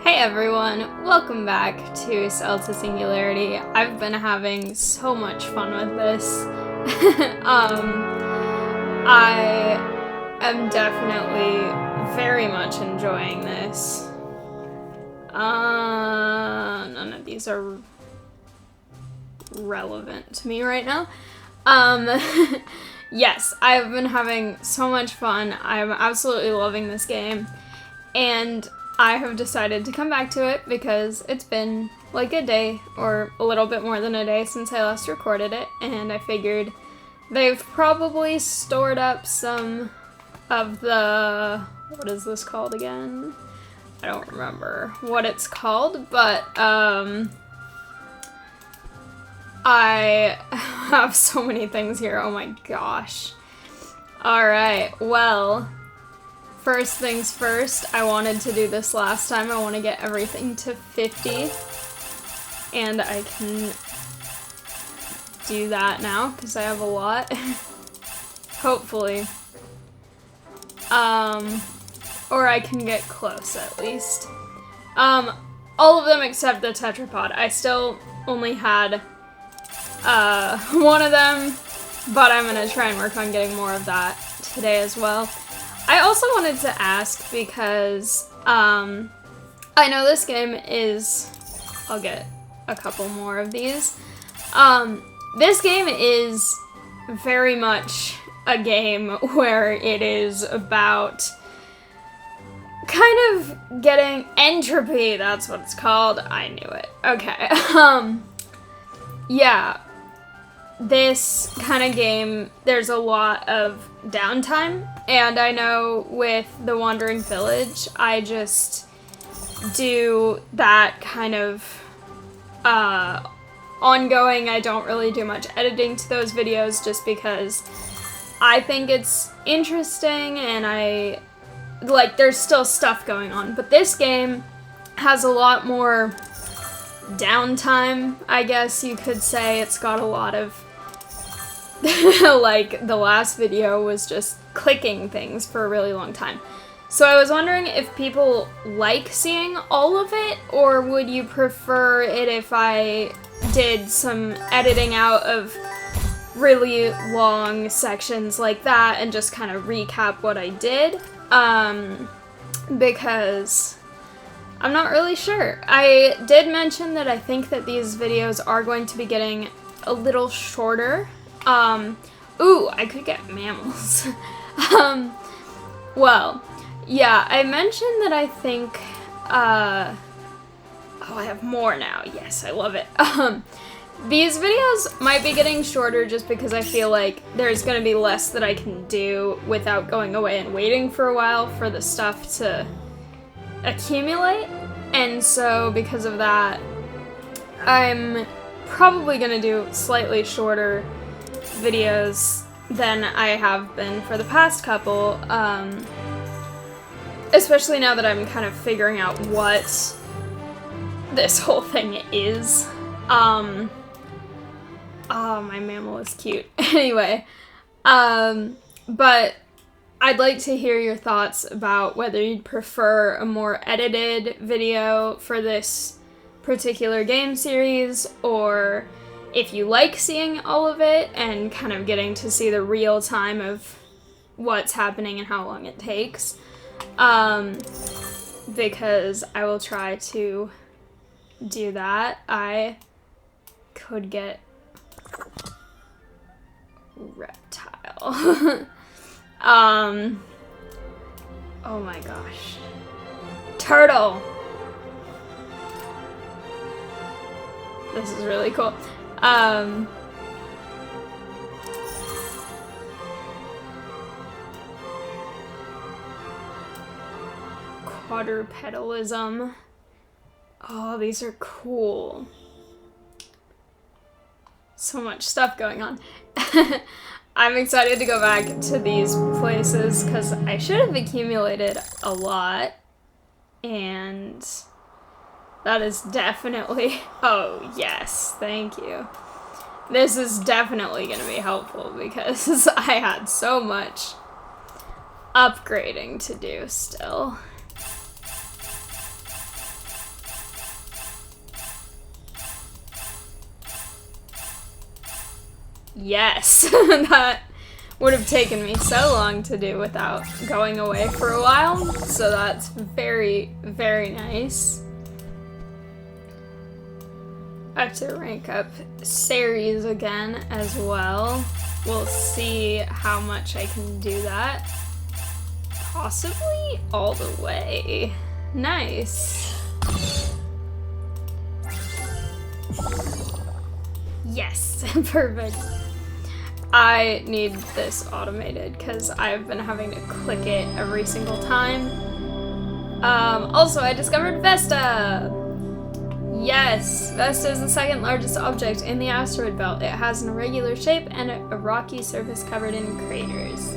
Hey everyone, welcome back to Singularity. I've been having so much fun with this. I am definitely very much enjoying this. None of these are relevant to me right now. Yes, I've been having so much fun. I'm absolutely loving this game. And I have decided to come back to it because it's been like a day or a little bit more than a day since I last recorded it, and I figured they've probably stored up some of the, what is this called again? I don't remember what it's called, but I have so many things here, oh my gosh. Alright, well, first things first, I wanted to do this last time. I want to get everything to 50, and I can do that now because I have a lot. Hopefully. Or I can get close at least. All of them except the tetrapod. I still only had one of them, but I'm gonna try and work on getting more of that today as well. I also wanted to ask because, I know this game is, I'll get a couple more of these. This game is very much a game where it is about kind of getting entropy, that's what it's called. I knew it. Okay. Yeah. This kind of game, there's a lot of downtime, and I know with the Wandering Village, I just do that kind of ongoing. I don't really do much editing to those videos just because I think it's interesting and there's still stuff going on. But this game has a lot more downtime, I guess you could say. It's got a lot of like, the last video was just clicking things for a really long time. So I was wondering if people like seeing all of it, or would you prefer it if I did some editing out of really long sections like that and just kind of recap what I did? Because I'm not really sure. I did mention that I think that these videos are going to be getting a little shorter. Ooh, I could get mammals. Well, yeah, I mentioned that I think, oh, I have more now. Yes, I love it. These videos might be getting shorter just because I feel like there's gonna be less that I can do without going away and waiting for a while for the stuff to accumulate. And so, because of that, I'm probably gonna do slightly shorter videos than I have been for the past couple, especially now that I'm kind of figuring out what this whole thing is. Oh, my mammal is cute. Anyway, but I'd like to hear your thoughts about whether you'd prefer a more edited video for this particular game series, or if you like seeing all of it and kind of getting to see the real time of what's happening and how long it takes. Because I will try to do that. I could get reptile. Oh my gosh. Turtle! This is really cool. Quadrupedalism. Oh, these are cool. So much stuff going on. I'm excited to go back to these places because I should have accumulated a lot, and that is definitely, oh yes, thank you. This is definitely going to be helpful because I had so much upgrading to do still. Yes, that would have taken me so long to do without going away for a while, so that's very, very nice. I have to rank up Ceres again as well. We'll see how much I can do that. Possibly all the way. Nice. Yes, perfect. I need this automated because I've been having to click it every single time. Also, I discovered Vesta! Yes, Vesta is the second largest object in the asteroid belt. It has an irregular shape and a rocky surface covered in craters.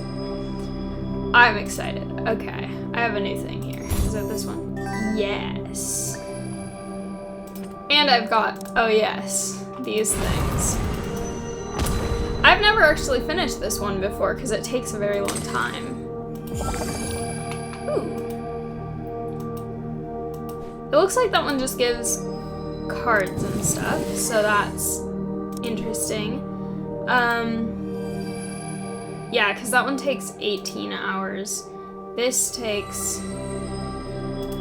I'm excited. Okay, I have a new thing here. Is it this one? Yes. And I've got, oh yes, these things. I've never actually finished this one before because it takes a very long time. Ooh. It looks like that one just gives cards and stuff, so that's interesting. Yeah, because that one takes 18 hours. This takes...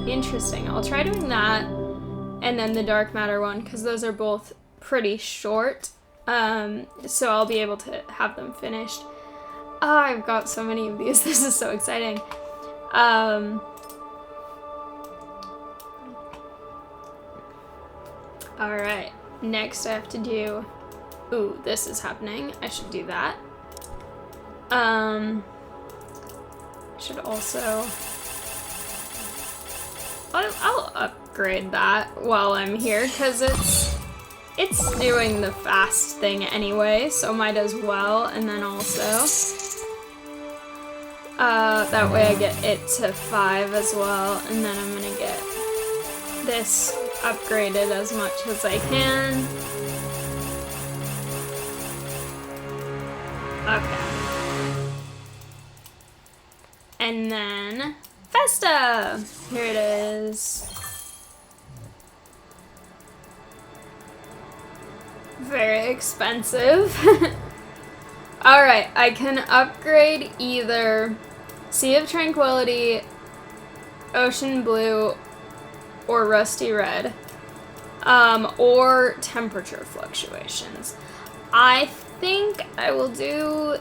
Interesting. I'll try doing that, and then the dark matter one, because those are both pretty short. So I'll be able to have them finished. Oh, I've got so many of these. This is so exciting. Alright, next I have to do... Ooh, this is happening. I should do that. Should also... I'll upgrade that while I'm here, because it's doing the fast thing anyway, so might as well. And then also... that way I get it to 5 as well, and then I'm gonna get this upgraded as much as I can. Okay. And then Vesta! Here it is. Very expensive. Alright, I can upgrade either Sea of Tranquility, Ocean Blue, or Rusty Red, or temperature fluctuations. I think I will do...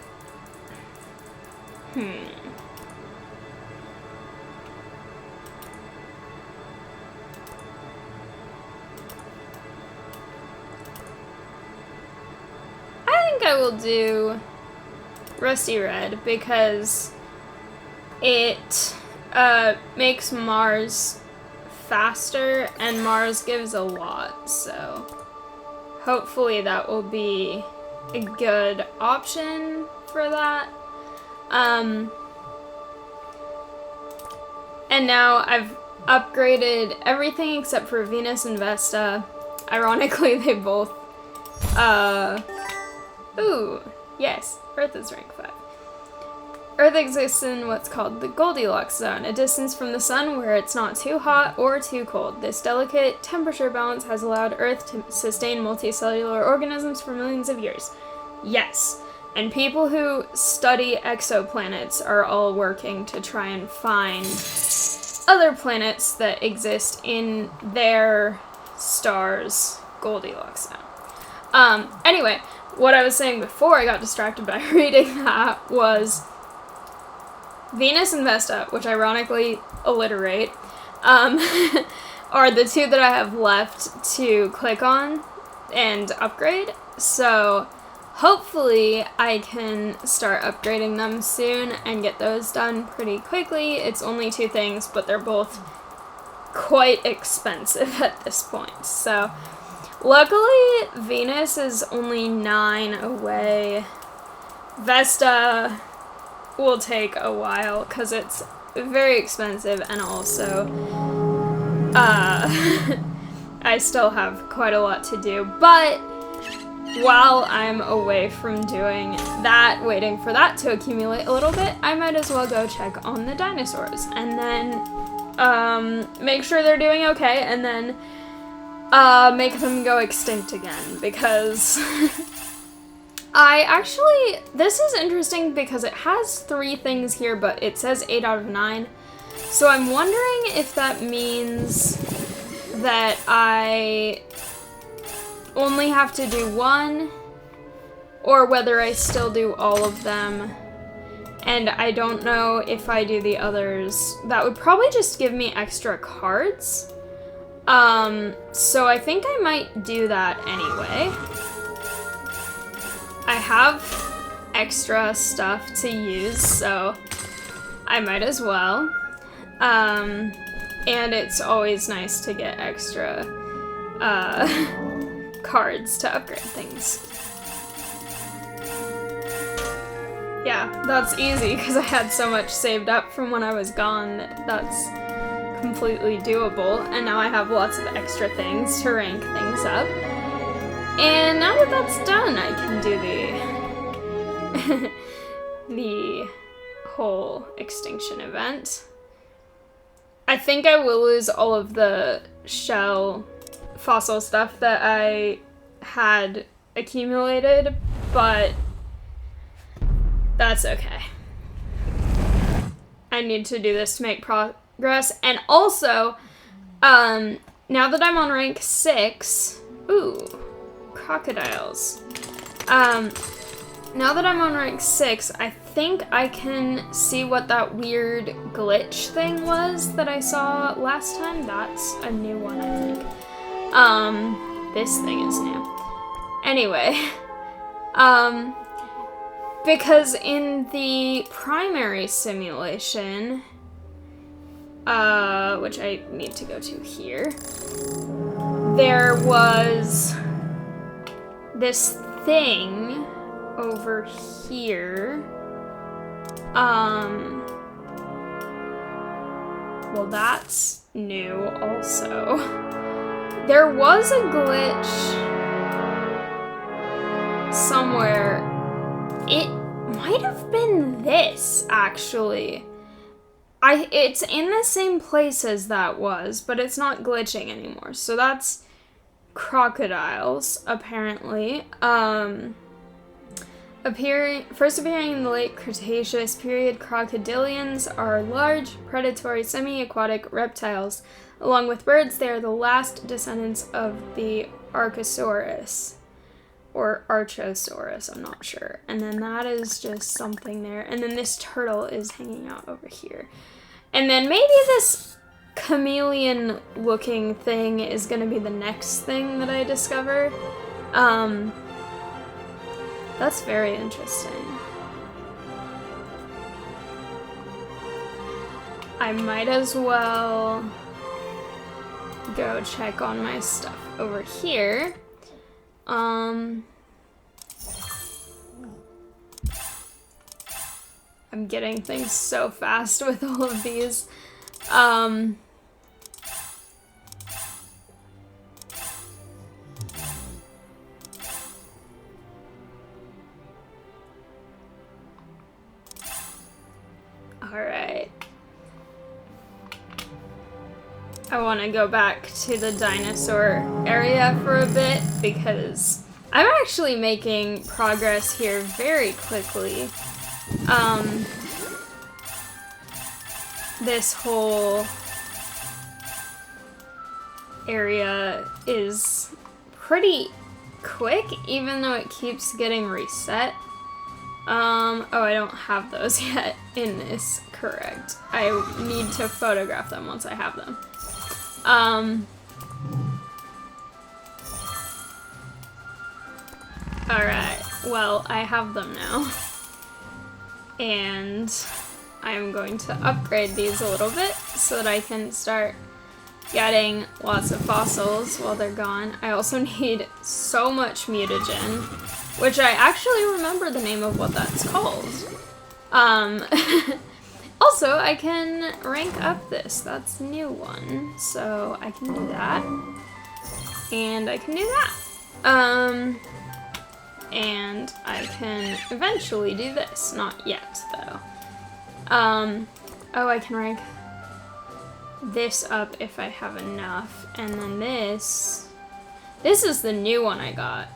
I think I will do Rusty Red because it makes Mars faster, and Mars gives a lot, so hopefully that will be a good option for that. And now I've upgraded everything except for Venus and Vesta. Ironically, they both, ooh, yes, Earth is rank 5. Earth exists in what's called the Goldilocks zone, a distance from the sun where it's not too hot or too cold. This delicate temperature balance has allowed Earth to sustain multicellular organisms for millions of years. Yes, and people who study exoplanets are all working to try and find other planets that exist in their star's Goldilocks zone. Anyway, what I was saying before I got distracted by reading that was Venus and Vesta, which ironically alliterate, are the two that I have left to click on and upgrade. So hopefully I can start upgrading them soon and get those done pretty quickly. It's only 2 things, but they're both quite expensive at this point. So luckily Venus is only 9 away. Vesta will take a while because it's very expensive, and also I still have quite a lot to do. But while I'm away from doing that, waiting for that to accumulate a little bit, I might as well go check on the dinosaurs and then make sure they're doing okay, and then make them go extinct again, because This is interesting because it has 3 things here, but it says 8 out of 9. So I'm wondering if that means that I only have to do 1, or whether I still do all of them. And I don't know if I do the others. That would probably just give me extra cards. So I think I might do that anyway. I have extra stuff to use, so I might as well. And it's always nice to get extra cards to upgrade things. Yeah, that's easy because I had so much saved up from when I was gone that that's completely doable. And now I have lots of extra things to rank things up. And now that that's done, I can do the whole extinction event. I think I will lose all of the shell fossil stuff that I had accumulated, but that's okay. I need to do this to make progress. And also, now that I'm on rank 6, ooh, crocodiles. Now that I'm on rank 6, I think I can see what that weird glitch thing was that I saw last time. That's a new one, I think. This thing is new. Anyway, because in the primary simulation, which I need to go to here, there was this thing over here. Well, that's new also. There was a glitch somewhere. It might have been this, actually. It's in the same place as that was, but it's not glitching anymore. So that's crocodiles, apparently. First appearing in the late Cretaceous period, crocodilians are large, predatory, semi-aquatic reptiles. Along with birds, they are the last descendants of the Archosaurus. Or Archosaurus, I'm not sure. And then that is just something there. And then this turtle is hanging out over here. And then maybe this chameleon-looking thing is going to be the next thing that I discover. That's very interesting. I might as well go check on my stuff over here. I'm getting things so fast with all of these. Alright. I want to go back to the dinosaur area for a bit because I'm actually making progress here very quickly. This whole area is pretty quick, even though it keeps getting reset. Oh, I don't have those yet in this, correct. I need to photograph them once I have them. Alright, well, I have them now. And I'm going to upgrade these a little bit so that I can start getting lots of fossils while they're gone. I also need so much mutagen, which I actually remember the name of what that's called. Also, I can rank up this. That's a new one, so I can do that. And I can do that. And I can eventually do this. Not yet, though. Oh, I can rank this up if I have enough. And then this is the new one I got.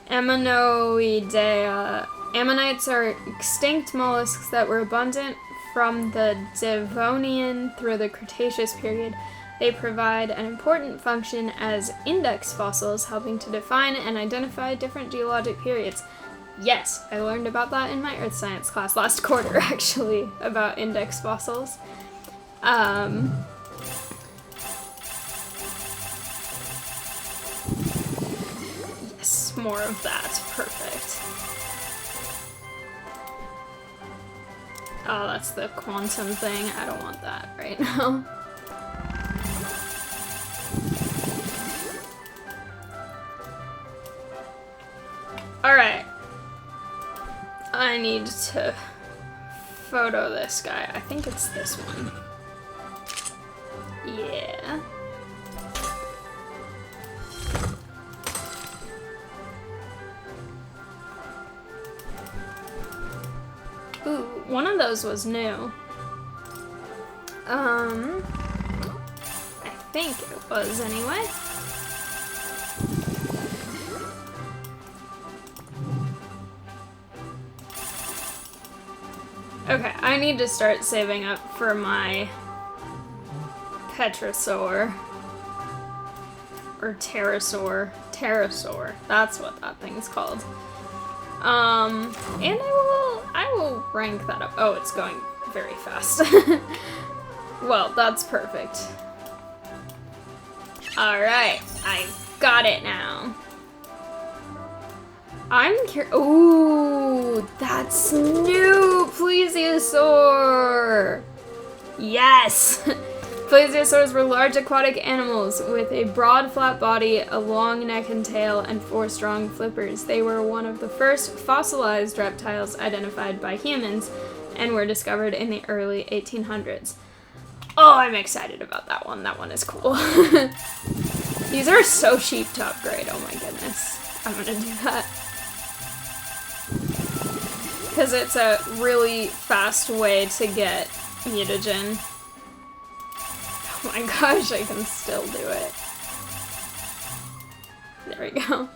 Ammonoidea. Ammonites are extinct mollusks that were abundant from the Devonian through the Cretaceous period. They provide an important function as index fossils, helping to define and identify different geologic periods. Yes, I learned about that in my earth science class last quarter, actually, about index fossils. Yes, more of that. Perfect. Oh, that's the quantum thing. I don't want that right now. Alright. I need to photo this guy. I think it's this one. Yeah. Ooh, one of those was new. I think it was anyway. Okay, I need to start saving up for my Petrosaur. Or Pterosaur. Pterosaur. That's what that thing's called. And I will rank that up. Oh, it's going very fast. Well, that's perfect. Alright, I got it now. I'm curious. Ooh, that's new! Plesiosaur! Yes! Plesiosaurs were large aquatic animals with a broad, flat body, a long neck and tail, and 4 strong flippers. They were one of the first fossilized reptiles identified by humans and were discovered in the early 1800s. Oh, I'm excited about that one. That one is cool. These are so cheap to upgrade. Oh my goodness. I'm gonna do that. Because it's a really fast way to get mutagen. Oh my gosh, I can still do it. There we go.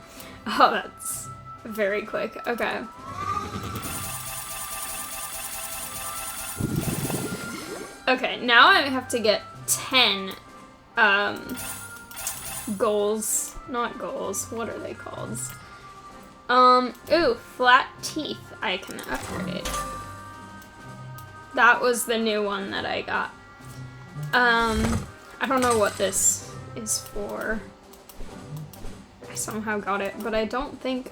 Oh, that's very quick. Okay. Okay, now I have to get 10 goals. Not goals. What are they called? Ooh, flat teeth I can upgrade. That was the new one that I got. I don't know what this is for. I somehow got it, but I don't think...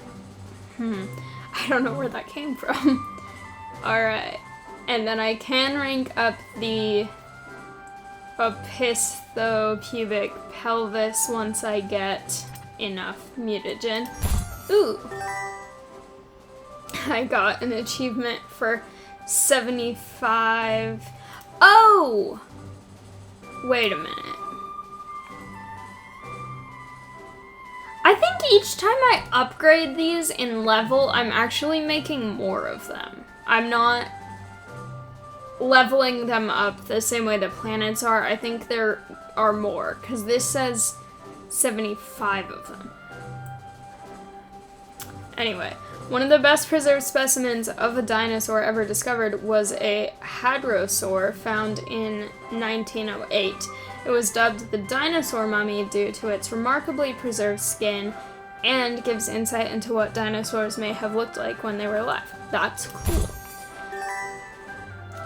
I don't know where that came from. Alright. And then I can rank up the opisthopubic pelvis once I get enough mutagen. Ooh! I got an achievement for 75... Oh! Wait a minute. I think each time I upgrade these in level, I'm actually making more of them. I'm not leveling them up the same way the planets are. I think there are more, because this says 75 of them. Anyway, one of the best preserved specimens of a dinosaur ever discovered was a hadrosaur found in 1908. It was dubbed the dinosaur mummy due to its remarkably preserved skin and gives insight into what dinosaurs may have looked like when they were alive. That's cool.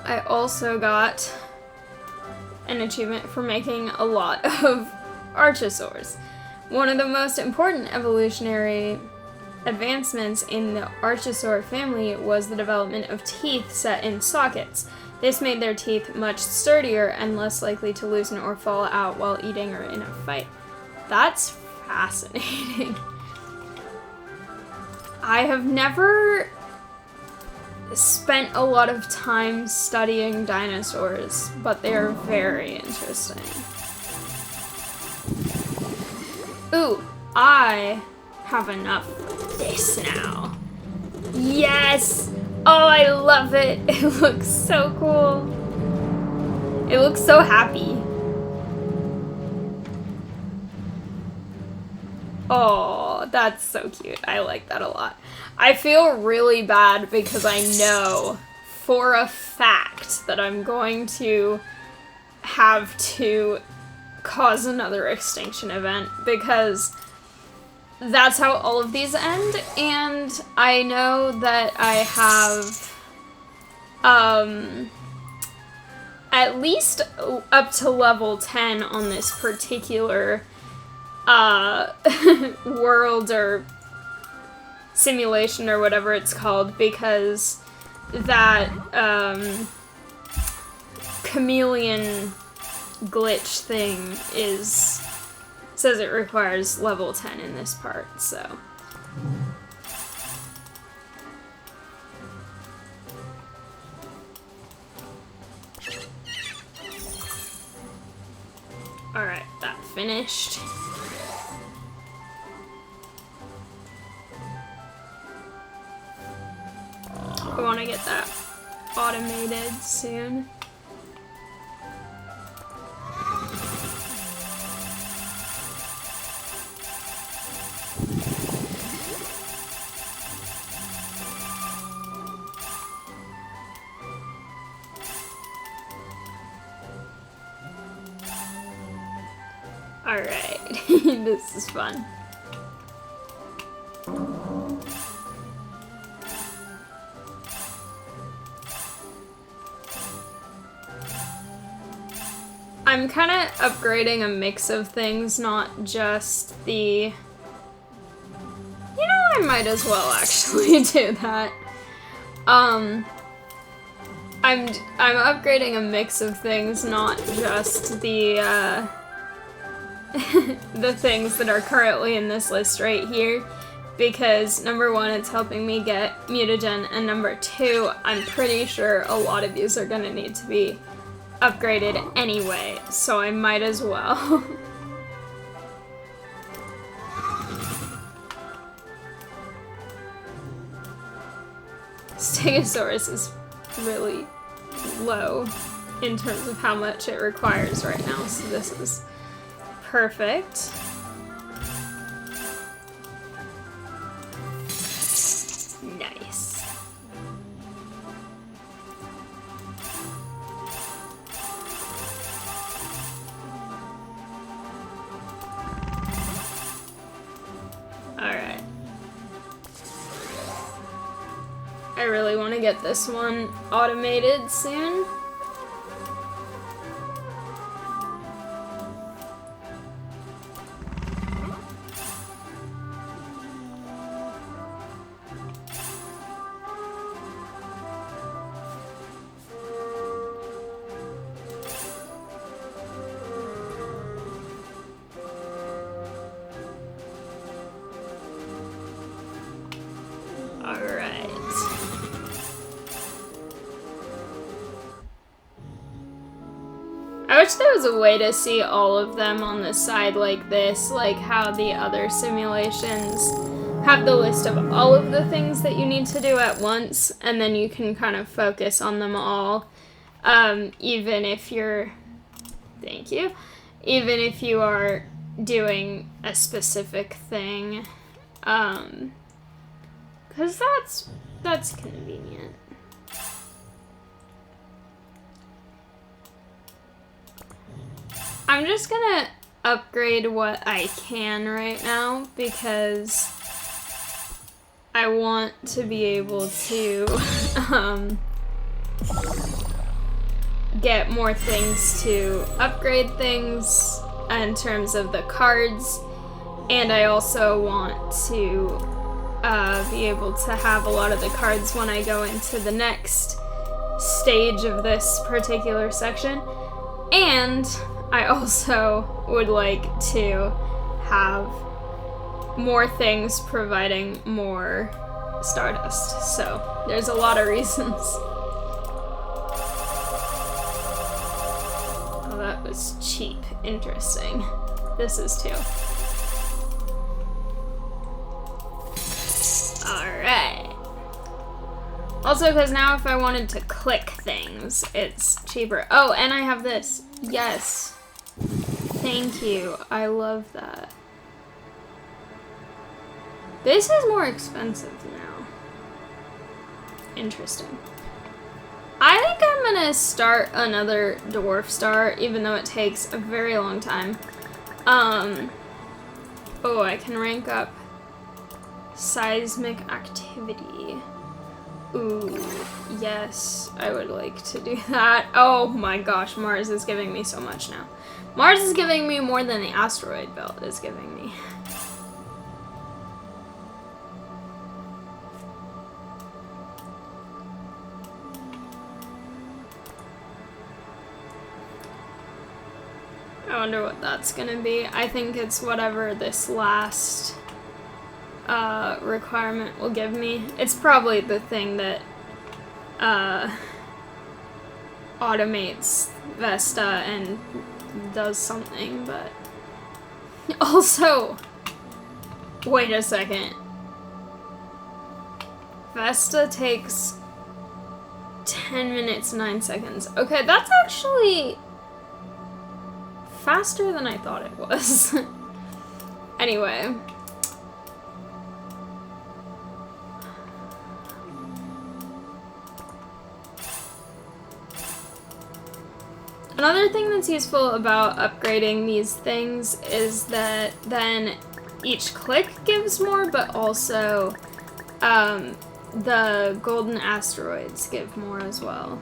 I also got an achievement for making a lot of archosaurs. One of the most important evolutionary advancements in the archosaur family was the development of teeth set in sockets. This made their teeth much sturdier and less likely to loosen or fall out while eating or in a fight. That's fascinating. I have never spent a lot of time studying dinosaurs, but they are very interesting. Ooh, I have enough of this now. Yes! Oh, I love it. It looks so cool. It looks so happy. Oh, that's so cute. I like that a lot. I feel really bad because I know for a fact that I'm going to have to cause another extinction event because that's how all of these end, and I know that I have at least up to level 10 on this particular world or simulation or whatever it's called, because that chameleon glitch thing says it requires level 10 in this part, so. Alright, that finished. I want to get that automated soon. Alright, this is fun. I'm kind of upgrading a mix of things, not just the... You know, I might as well actually do that. I'm upgrading a mix of things, not just the, the things that are currently in this list right here, because number one, it's helping me get mutagen, and number two, I'm pretty sure a lot of these are gonna need to be upgraded anyway, so I might as well. Stegosaurus is really low in terms of how much it requires right now, so this is perfect. Nice. Alright. I really want to get this one automated soon. I wish there was a way to see all of them on the side like this, like how the other simulations have the list of all of the things that you need to do at once, and then you can kind of focus on them all, even if you're, thank you, even if you are doing a specific thing, because that's convenient. I'm just gonna upgrade what I can right now because I want to be able to get more things to upgrade things in terms of the cards, and I also want to be able to have a lot of the cards when I go into the next stage of this particular section, and I also would like to have more things providing more Stardust, so there's a lot of reasons. Oh, that was cheap. Interesting. This is too. Alright. Also, because now if I wanted to click things, it's cheaper. Oh, and I have this. Yes. Thank you. I love that. This is more expensive now. Interesting. I think I'm gonna start another dwarf star, even though it takes a very long time. Oh, I can rank up seismic activity. Ooh, yes, I would like to do that. Oh my gosh, Mars is giving me so much now. Mars is giving me more than the asteroid belt is giving me. I wonder what that's gonna be. I think it's whatever this last requirement will give me. It's probably the thing that automates Vesta and does something, but also, wait a second. Vesta takes 10 minutes, 9 seconds. Okay, that's actually faster than I thought it was. Anyway. Another thing that's useful about upgrading these things is that then each click gives more, but also the golden asteroids give more as well.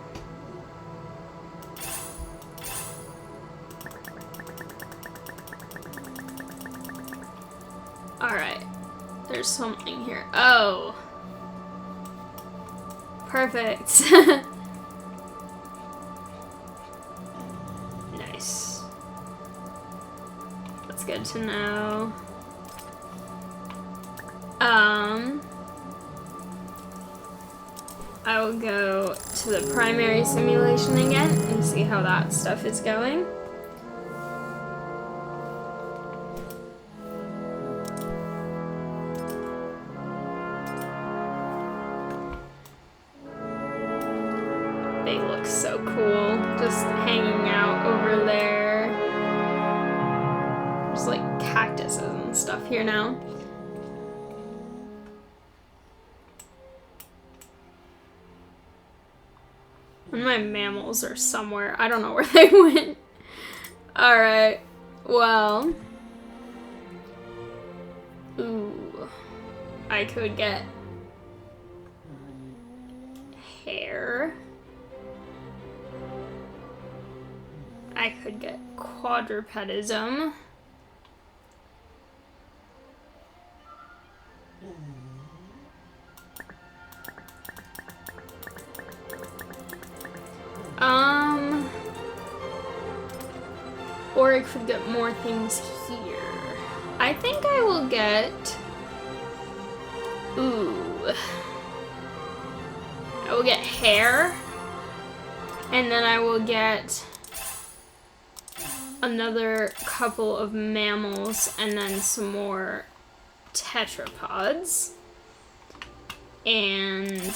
Alright, there's something here. Oh! Perfect. Nice. That's good to know. I will go to the primary simulation again and see how that stuff is going. They look so cool, just hanging out over there. There's like cactuses and stuff here now. And my mammals are somewhere. I don't know where they went. Alright, well. Ooh. I could get hair. I could get quadrupedism. Or I could get more things here. I think I will get... Ooh. I will get hair. And then I will get another couple of mammals and then some more tetrapods. And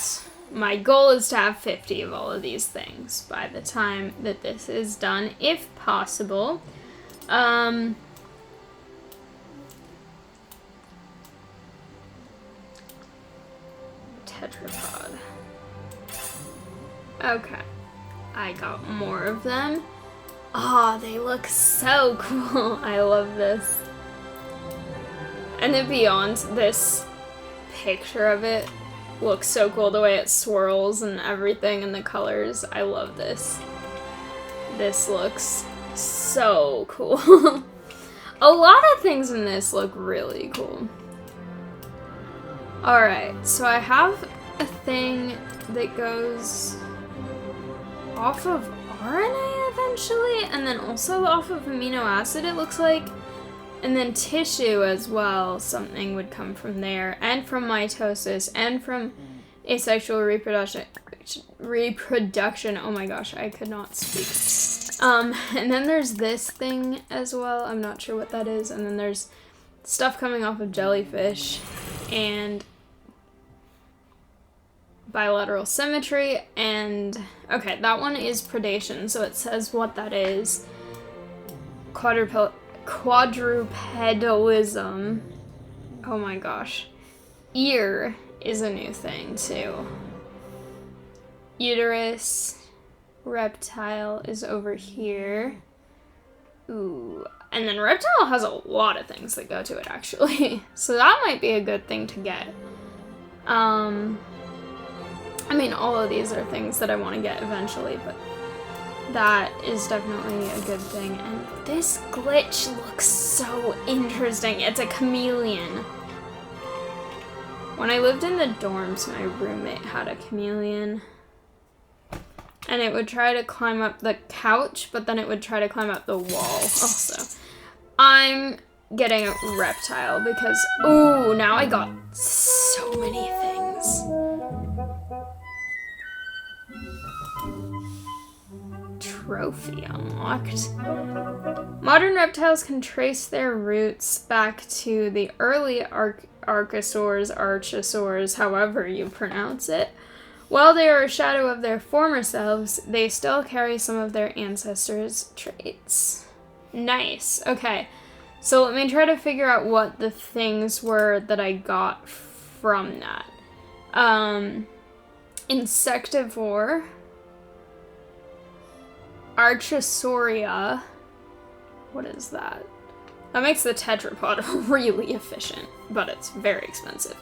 my goal is to have 50 of all of these things by the time that this is done, if possible. Tetrapod. Okay. I got more of them. Oh, they look so cool. I love this. And then beyond this picture of it looks so cool, the way it swirls and everything and the colors. I love this. This looks so cool. A lot of things in this look really cool. Alright, so I have a thing that goes off of RNA eventually, and then also off of amino acid, it looks like. And then tissue as well, something would come from there, and from mitosis, and from asexual reproduction. Oh my gosh, I could not speak. And then there's this thing as well, I'm not sure what that is, and then there's stuff coming off of jellyfish, and bilateral symmetry, and okay, that one is predation, so it says what that is. Quadrupedalism. Oh my gosh. ear is a new thing too. Uterus, reptile is over here. Ooh, and then reptile has a lot of things that go to it actually. So that might be a good thing to get. I mean, all of these are things that I want to get eventually, but that is definitely a good thing. And this glitch looks so interesting. It's a chameleon. When I lived in the dorms, my roommate had a chameleon. And it would try to climb up the couch, but then it would try to climb up the wall also. I'm getting a reptile because, ooh, now I got so many things. Trophy unlocked. Modern reptiles can trace their roots back to the early archosaurs, however you pronounce it. While they are a shadow of their former selves, they still carry some of their ancestors' traits. Nice. Okay, so let me try to figure out what the things were that I got from that. Insectivore. Archosauria. What is that? That makes the tetrapod really efficient, but it's very expensive.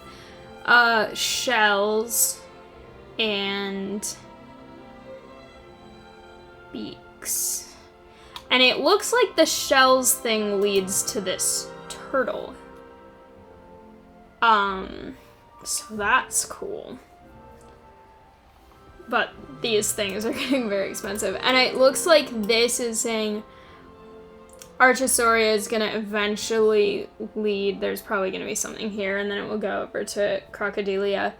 Shells. And beaks. And it looks like the shells thing leads to this turtle. So that's cool. But these things are getting very expensive. And it looks like this is saying Archosauria is going to eventually lead. There's probably going to be something here, and then it will go over to Crocodilia.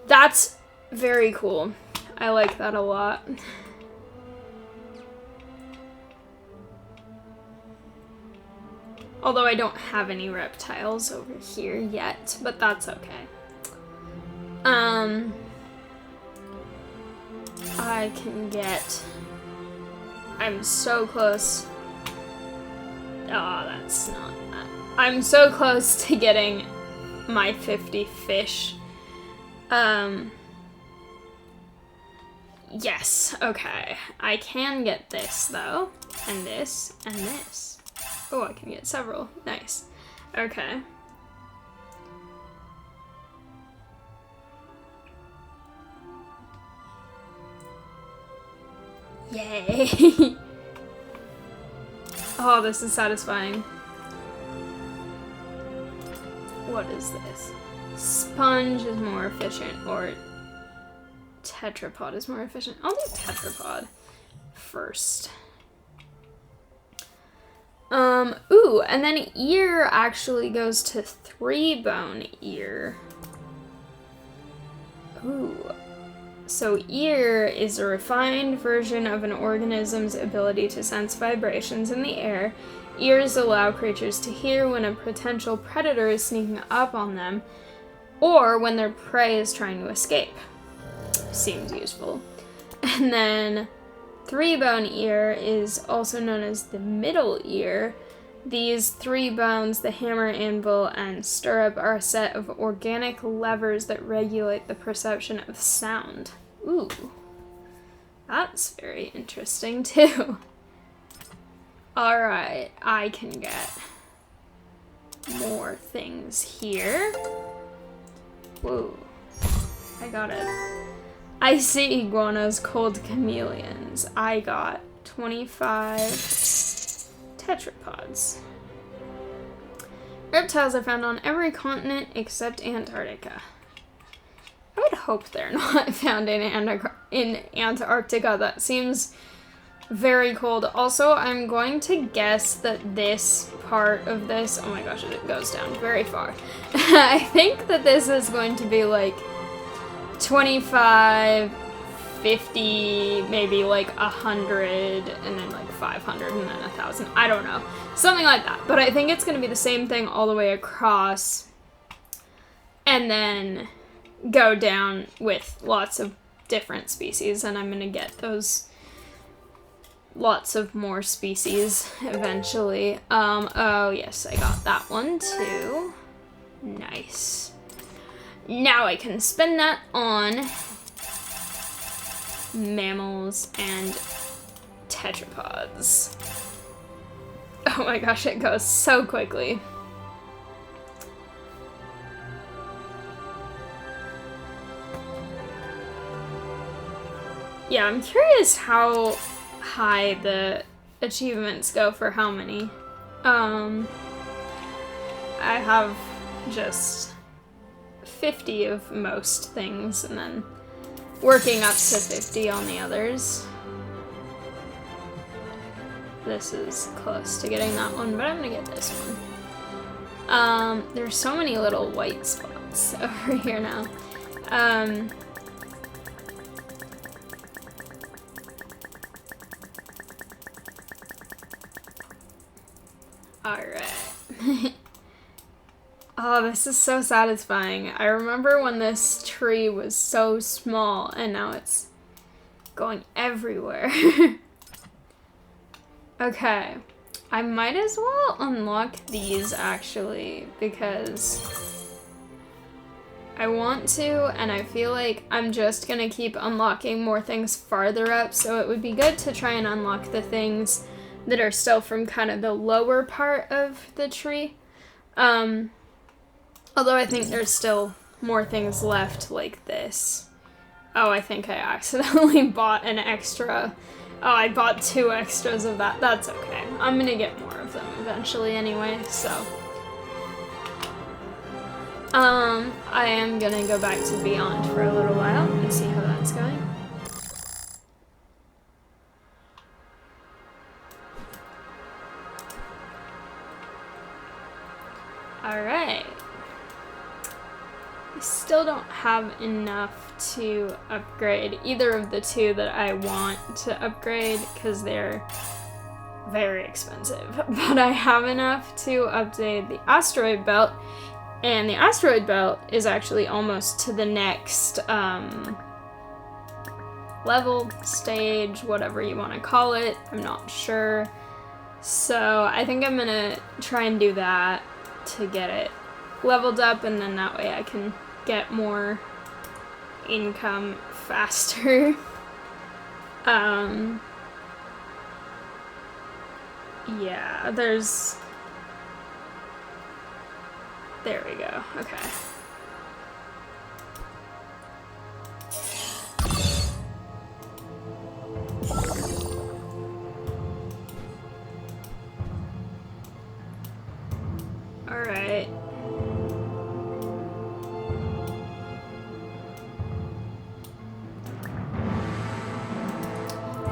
That's very cool. I like that a lot. Although I don't have any reptiles over here yet, but that's okay. I can get... I'm so close. Oh, that's not that. I'm so close to getting my 50 fish. Yes, okay. I can get this, though. And this, and this. Oh, I can get several. Nice. Okay. Yay! Oh, this is satisfying. What is this? Sponge is more efficient, or tetrapod is more efficient. I'll do tetrapod first. Ooh, and then ear actually goes to 3-bone ear. Ooh. So ear is a refined version of an organism's ability to sense vibrations in the air. Ears allow creatures to hear when a potential predator is sneaking up on them, or when their prey is trying to escape. Seems useful. And then 3-bone ear is also known as the middle ear. These 3 bones, the hammer, anvil, and stirrup, are a set of organic levers that regulate the perception of sound. Ooh. That's very interesting, too. Alright, I can get more things here. Whoa. I got it. I see iguanas, cold chameleons. I got 25 tetrapods. Reptiles are found on every continent except Antarctica. I would hope they're not found in Antarctica. That seems very cold. Also, I'm going to guess that this part of this... Oh my gosh, it goes down very far. I think that this is going to be like 25, 50, maybe like 100, and then like 500, and then 1,000. I don't know. Something like that. But I think it's going to be the same thing all the way across. And then go down with lots of different species. And I'm going to get those lots of more species eventually. Oh yes, I got that one too. Nice. Now I can spend that on mammals and tetrapods. Oh my gosh, it goes so quickly. Yeah, I'm curious how high the achievements go for how many. I have just 50 of most things, and then working up to 50 on the others. This is close to getting that one, but I'm gonna get this one. There's so many little white spots over here now. Alright. Oh, this is so satisfying. I remember when this tree was so small, and now it's going everywhere. Okay. I might as well unlock these, actually, because I want to, and I feel like I'm just gonna keep unlocking more things farther up, so it would be good to try and unlock the things that are still from kind of the lower part of the tree. Although I think there's still more things left like this. Oh, I think I accidentally bought an extra. Oh, I bought 2 extras of that. That's okay. I'm gonna get more of them eventually anyway, so. I am gonna go back to Beyond for a little while and see how that's going. Alright. I still don't have enough to upgrade either of the 2 that I want to upgrade because they're very expensive. But I have enough to update the asteroid belt, and the asteroid belt is actually almost to the next level, stage, whatever you want to call it. I'm not sure. So I think I'm gonna try and do that to get it leveled up, and then that way I can get more income faster. Yeah, there we go. Okay. Alright.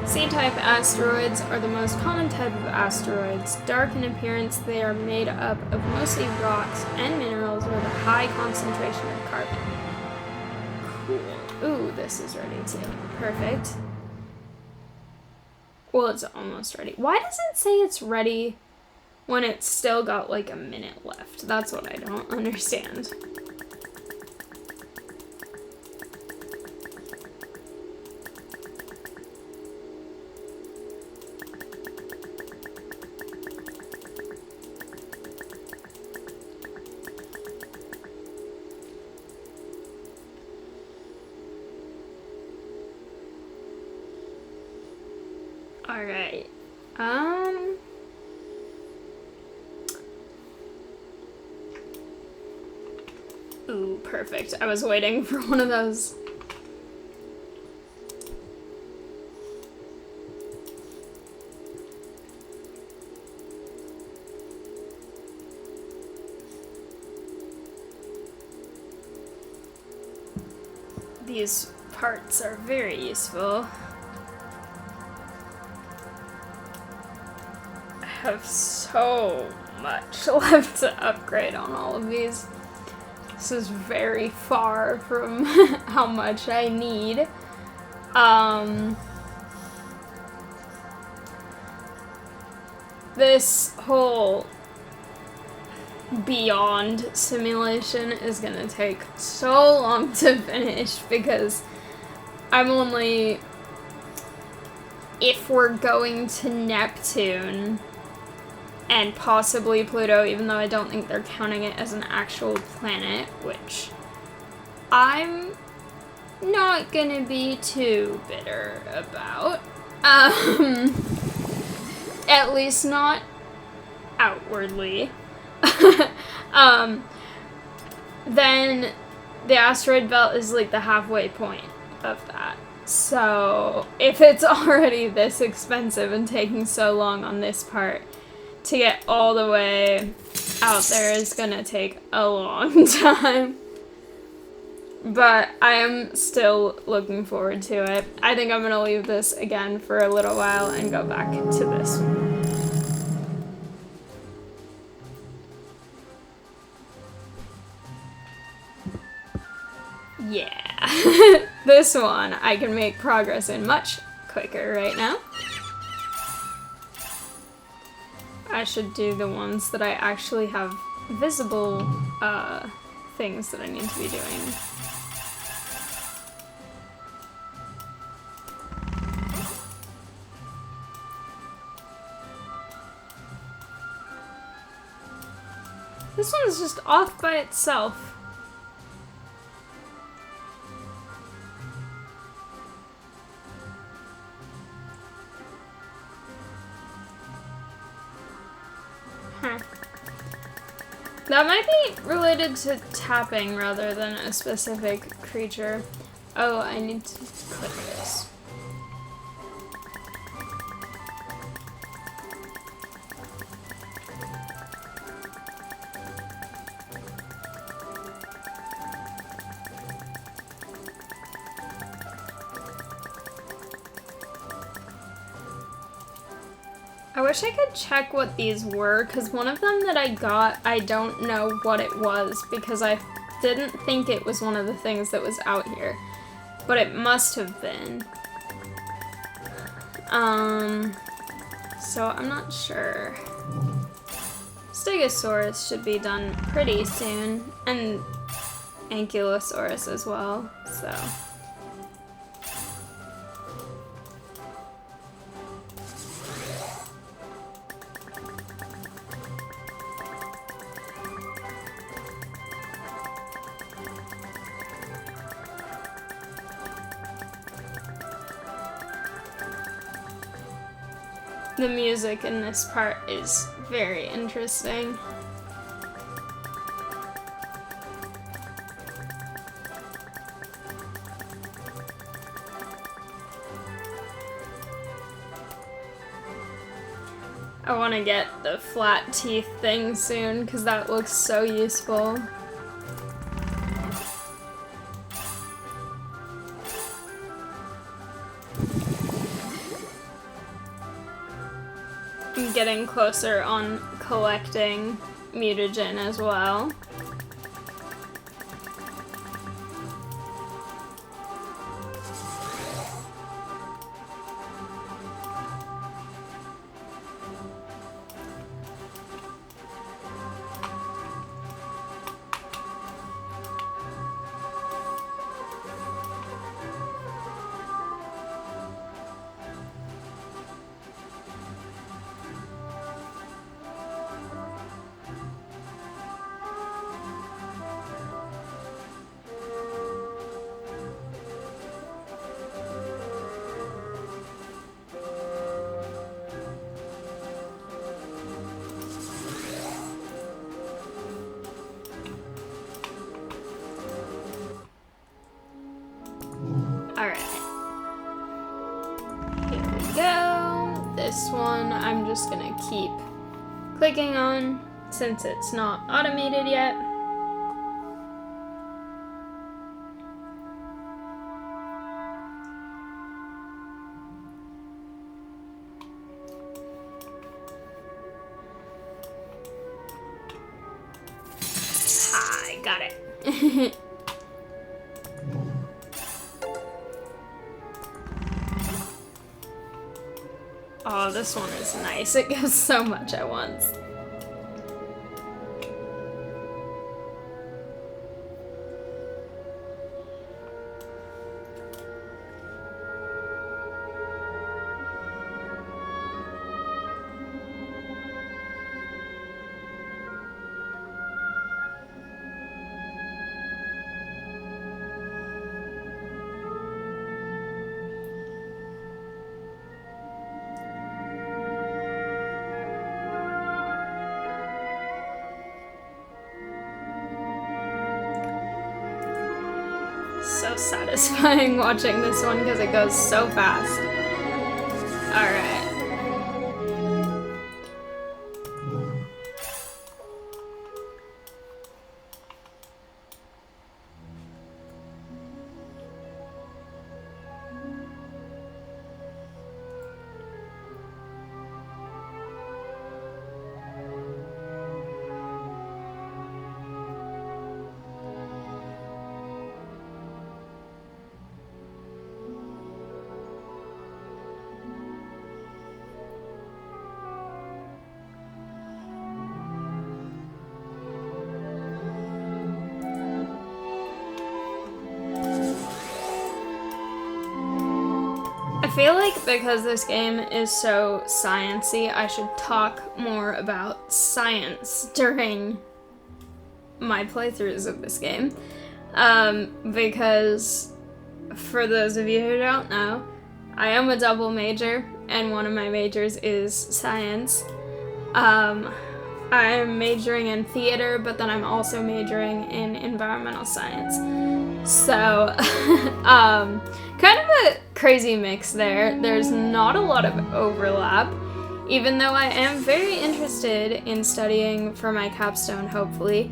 C-type asteroids are the most common type of asteroids. Dark in appearance, they are made up of mostly rocks and minerals with a high concentration of carbon. Cool. Ooh, this is ready too. Perfect. Well, it's almost ready. Why does it say it's ready when it's still got like a minute left? That's what I don't understand. Alright. Ooh, perfect. I was waiting for one of those. These parts are very useful. I have so much left to upgrade on all of these. This is very far from how much I need. This whole Beyond simulation is gonna take so long to finish because I'm only, if we're going to Neptune and possibly Pluto, even though I don't think they're counting it as an actual planet, which I'm not gonna be too bitter about. At least not outwardly. Then the asteroid belt is like the halfway point of that. So if it's already this expensive and taking so long on this part, to get all the way out there is gonna take a long time. But I am still looking forward to it. I think I'm gonna leave this again for a little while and go back to this. Yeah. This one I can make progress in much quicker right now. I should do the ones that I actually have visible things that I need to be doing. This one's just off by itself. Huh. That might be related to tapping rather than a specific creature. Oh, I need to click this. I wish I could check what these were, because one of them that I got, I don't know what it was, because I didn't think it was one of the things that was out here. But it must have been. So I'm not sure. Stegosaurus should be done pretty soon, and Ankylosaurus as well, so... The music in this part is very interesting. I want to get the flat teeth thing soon because that looks so useful. I'm getting closer on collecting mutagen as well. This one I'm just gonna keep clicking on since it's not automated yet. I got it. Oh, this one is nice. It gives so much at once. so satisfying watching this one because it goes so fast. Alright. I feel like because this game is so sciencey, I should talk more about science during my playthroughs of this game. Because for those of you who don't know, I am a double major, and one of my majors is science. I'm majoring in theater, but then I'm also majoring in environmental science. So, kind of a crazy mix there. There's not a lot of overlap, even though I am very interested in studying for my capstone, hopefully,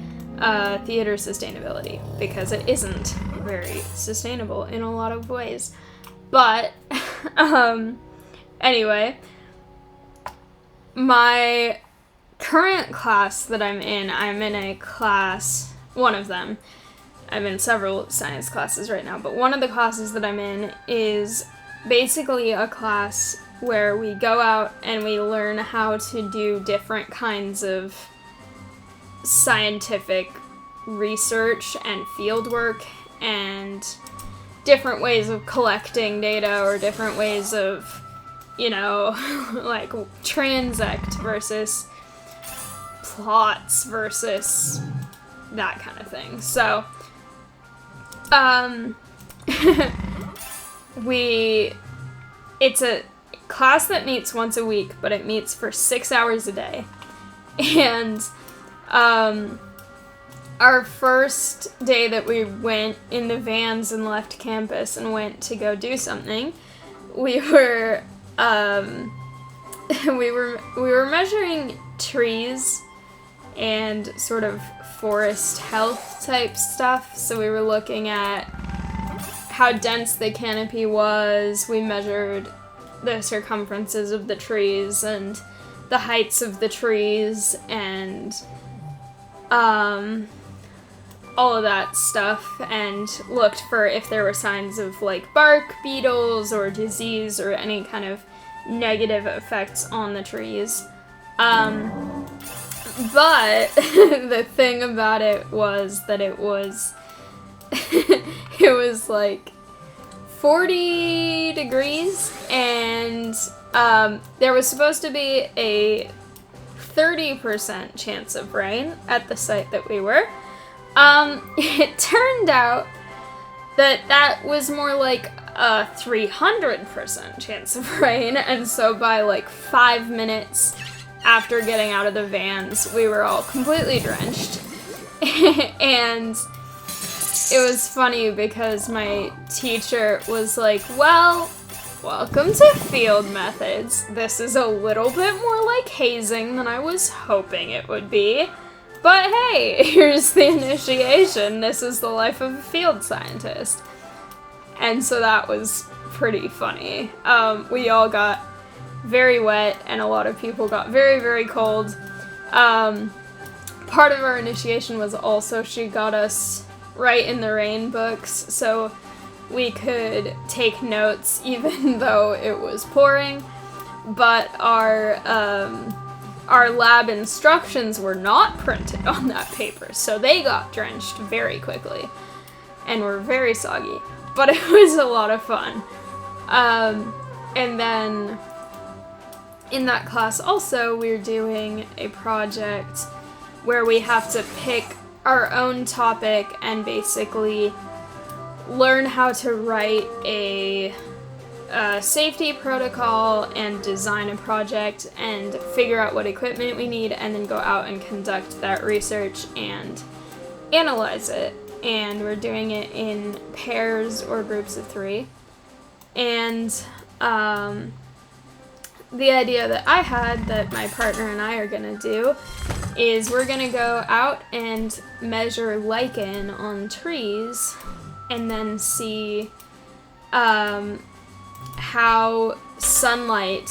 theater sustainability, because it isn't very sustainable in a lot of ways. But, anyway, my current class that I'm in a class, one of them. I'm in several science classes right now, but one of the classes that I'm in is basically a class where we go out and we learn how to do different kinds of scientific research and fieldwork and different ways of collecting data or different ways of, you know, like transect versus plots versus that kind of thing. So, it's a class that meets once a week, but it meets for 6 hours a day. And, our first day that we went in the vans and left campus and went to go do something, we were measuring trees and sort of forest health type stuff. So we were looking at how dense the canopy was. We measured the circumferences of the trees and the heights of the trees and all of that stuff, and looked for if there were signs of like bark beetles or disease or any kind of negative effects on the trees. But the thing about it was that it was it was like 40 degrees, and there was supposed to be a 30% chance of rain at the site that we were. It turned out that was more like a 300% chance of rain, and so by like 5 minutes after getting out of the vans, we were all completely drenched. And it was funny because my teacher was like, well, welcome to field methods. This is a little bit more like hazing than I was hoping it would be. But hey, here's the initiation. This is the life of a field scientist. And so that was pretty funny. We all got very wet, and a lot of people got very, very cold. Part of our initiation was also she got us write in the rain books, so we could take notes even though it was pouring. But our lab instructions were not printed on that paper, so they got drenched very quickly and were very soggy. But it was a lot of fun. And then in that class also, we're doing a project where we have to pick our own topic and basically learn how to write a safety protocol and design a project and figure out what equipment we need, and then go out and conduct that research and analyze it. and we're doing it in pairs or groups of 3. And the idea that I had that my partner and I are gonna do is we're gonna go out and measure lichen on trees and then see how sunlight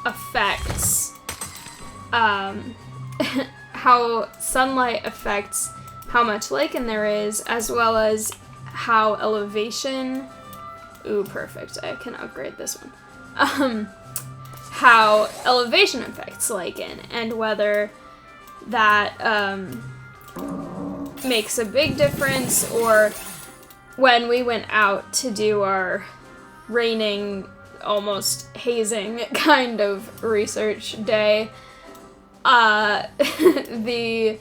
affects how much lichen there is, as well as how elevation. Ooh, perfect. I can upgrade this one. How elevation affects lichen, and whether that makes a big difference, or when we went out to do our raining, almost hazing kind of research day, the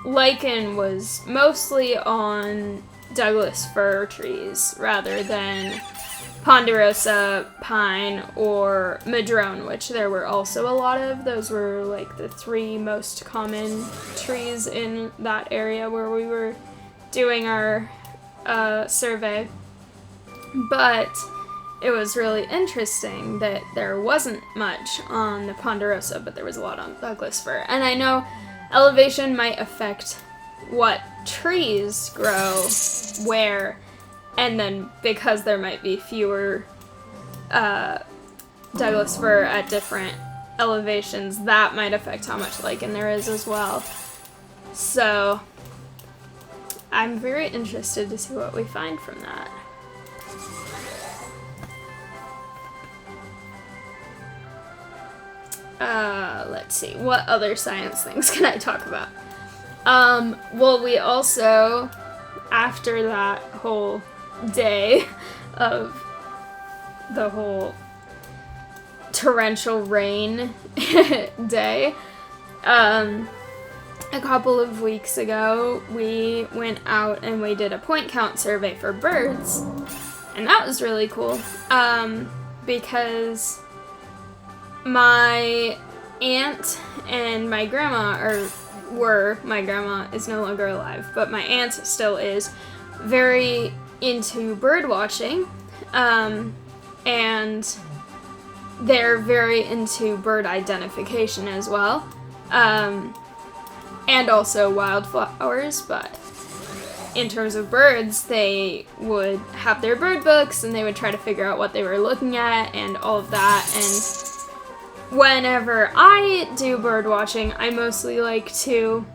lichen was mostly on Douglas fir trees rather than ponderosa pine or madrone, which there were also a lot of. Those were like the 3 most common trees in that area where we were doing our survey. But it was really interesting that there wasn't much on the ponderosa, but there was a lot on Douglas fir. And I know elevation might affect what trees grow where, and then because there might be fewer Douglas fir at different elevations, that might affect how much lichen there is as well. So I'm very interested to see what we find from that. Let's see, what other science things can I talk about? Well, we also, after that whole day of the whole torrential rain day, a couple of weeks ago, we went out and we did a point count survey for birds, and that was really cool, because my aunt and my grandma my grandma is no longer alive, but my aunt still is very into bird watching, and they're very into bird identification as well, and also wildflowers. But in terms of birds, they would have their bird books and they would try to figure out what they were looking at and all of that. And whenever I do bird watching, I mostly like to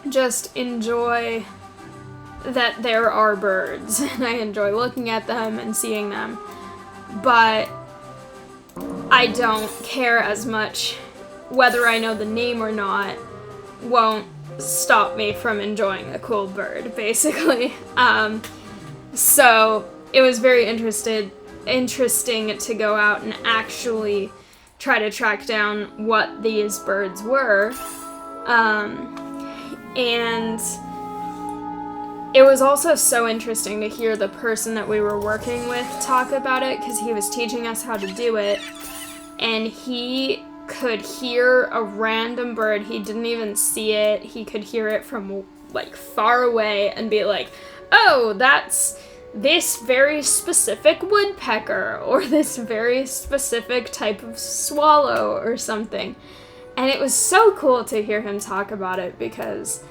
just enjoy that there are birds, and I enjoy looking at them and seeing them, but I don't care as much whether I know the name or not. Won't stop me from enjoying a cool bird, basically. So it was very interesting to go out and actually try to track down what these birds were. And it was also so interesting to hear the person that we were working with talk about it, because he was teaching us how to do it, and he could hear a random bird. He didn't even see it. He could hear it from like far away and be like, oh, that's this very specific woodpecker or this very specific type of swallow or something. And it was so cool to hear him talk about it, because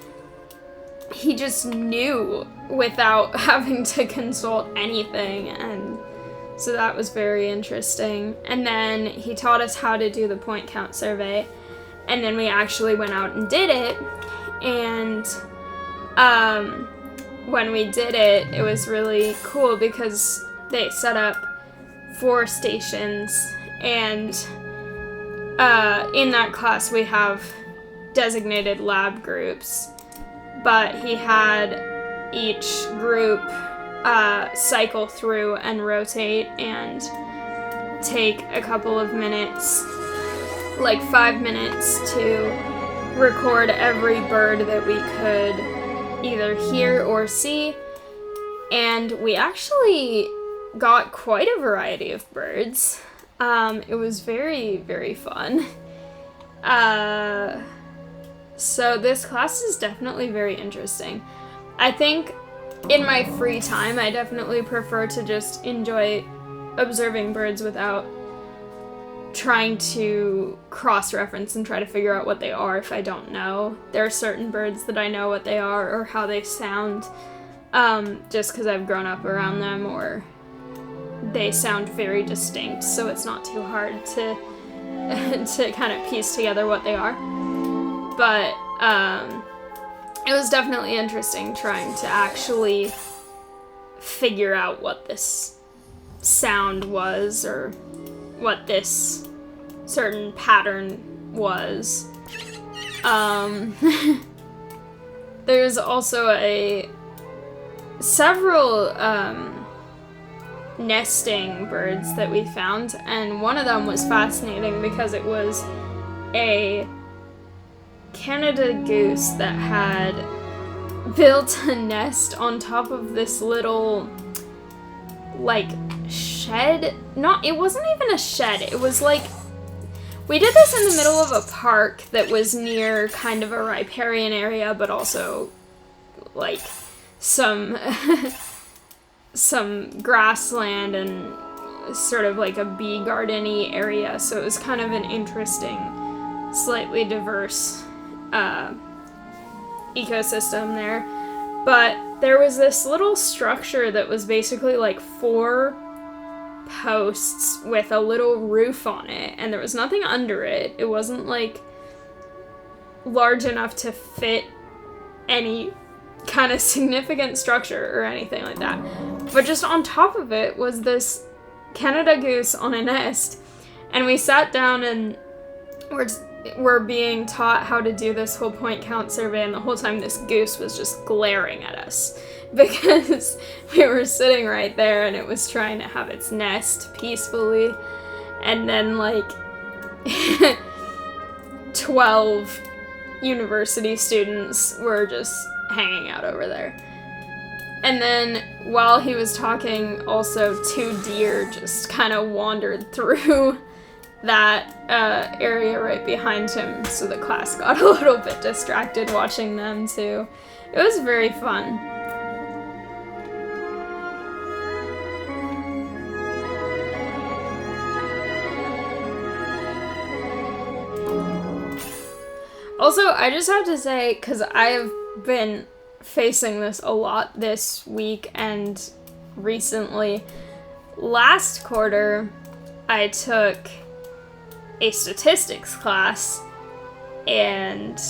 he just knew without having to consult anything, and so that was very interesting. And then he taught us how to do the point count survey, and then we actually went out and did it. And when we did it, it was really cool because they set up 4 stations, and in that class we have designated lab groups, but he had each group cycle through and rotate and take a couple of minutes, like 5 minutes, to record every bird that we could either hear or see. And we actually got quite a variety of birds. It was very, very fun. So this class is definitely very interesting. I think in my free time, I definitely prefer to just enjoy observing birds without trying to cross-reference and try to figure out what they are if I don't know. There are certain birds that I know what they are or how they sound, just because I've grown up around them, or they sound very distinct, so it's not too hard to to kind of piece together what they are. But it was definitely interesting trying to actually figure out what this sound was, or what this certain pattern was. There's also several nesting birds that we found, and one of them was fascinating because it was a Canada goose that had built a nest on top of this little, like, shed. It wasn't even a shed. It was like, we did this in the middle of a park that was near kind of a riparian area, but also like some some grassland and sort of like a bee garden-y area. So it was kind of an interesting, slightly diverse ecosystem there. But there was this little structure that was basically like 4 posts with a little roof on it, and there was nothing under it. It wasn't like large enough to fit any kind of significant structure or anything like that. But just on top of it was this Canada goose on a nest, and we sat down and we're being taught how to do this whole point count survey, and the whole time this goose was just glaring at us because we were sitting right there and it was trying to have its nest peacefully, and then like 12 university students were just hanging out over there. And then while he was talking, also 2 deer just kind of wandered through that area right behind him, so the class got a little bit distracted watching them too. It was very fun. Also, I just have to say, because I have been facing this a lot this week and recently, last quarter I took a statistics class, and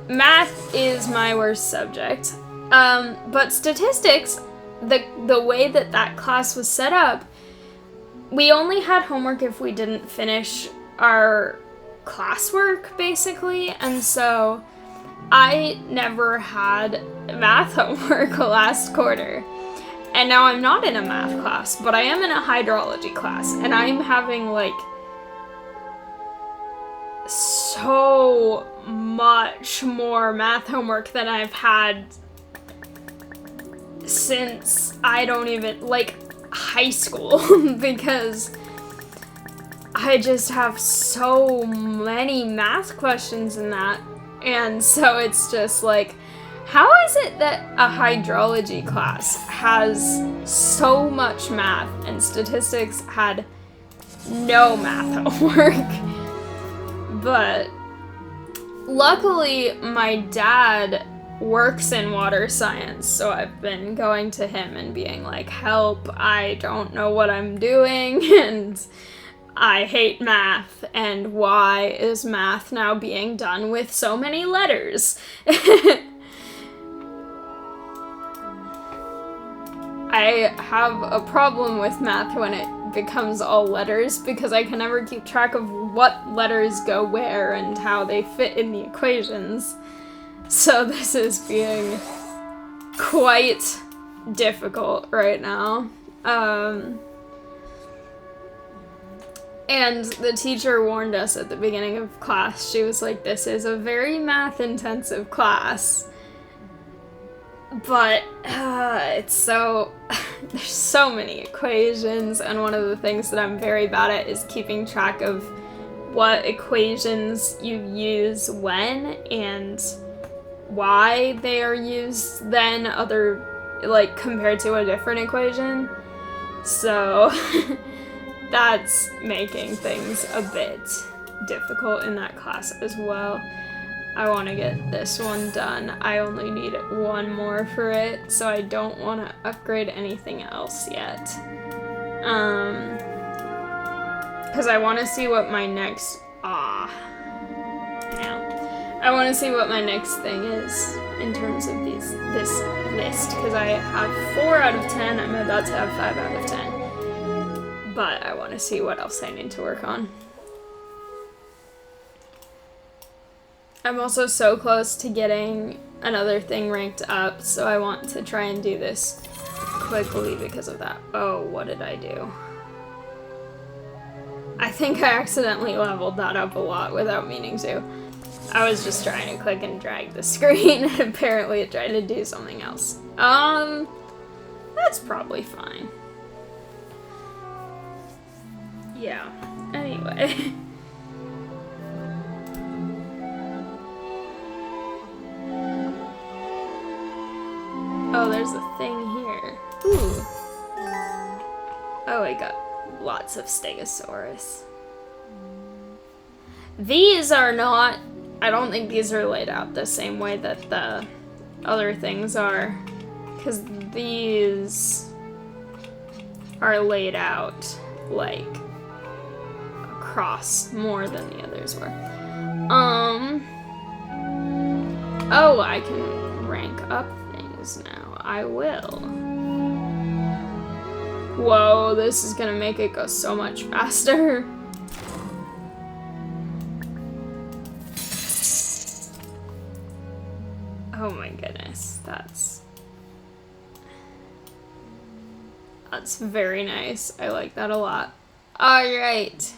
math is my worst subject. But statistics, the way that class was set up, we only had homework if we didn't finish our classwork, basically, and so I never had math homework last quarter. And now I'm not in a math class, but I am in a hydrology class, and I'm having like so much more math homework than I've had since I don't even, like, high school, because I just have so many math questions in that. And so it's just like, how is it that a hydrology class has so much math and statistics had no math homework? But luckily my dad works in water science, so I've been going to him and being like, help, I don't know what I'm doing, and I hate math, and why is math now being done with so many letters? I have a problem with math when it becomes all letters, because I can never keep track of what letters go where and how they fit in the equations. So this is being quite difficult right now. And the teacher warned us at the beginning of class. She was like, this is a very math-intensive class. But it's so... there's so many equations, and one of the things that I'm very bad at is keeping track of what equations you use when, and why they are used than other, like, compared to a different equation. So that's making things a bit difficult in that class as well. I want to get this one done. I only need one more for it, so I don't want to upgrade anything else yet. Because I want to see what my next... I want to see what my next thing is in terms of this list, because I have 4 out of 10. I'm about to have 5 out of 10. But I want to see what else I need to work on. I'm also so close to getting another thing ranked up, so I want to try and do this quickly because of that. Oh, what did I do? I think I accidentally leveled that up a lot without meaning to. I was just trying to click and drag the screen, and apparently it tried to do something else. That's probably fine. Yeah, anyway. Oh, there's a thing here. Ooh. Oh, I got lots of Stegosaurus. These are not... I don't think these are laid out the same way that the other things are. Because these are laid out, like, across more than the others were. Oh, I can rank up things now. I will. Whoa, this is gonna make it go so much faster. Oh my goodness, that's very nice. I like that a lot. Alright.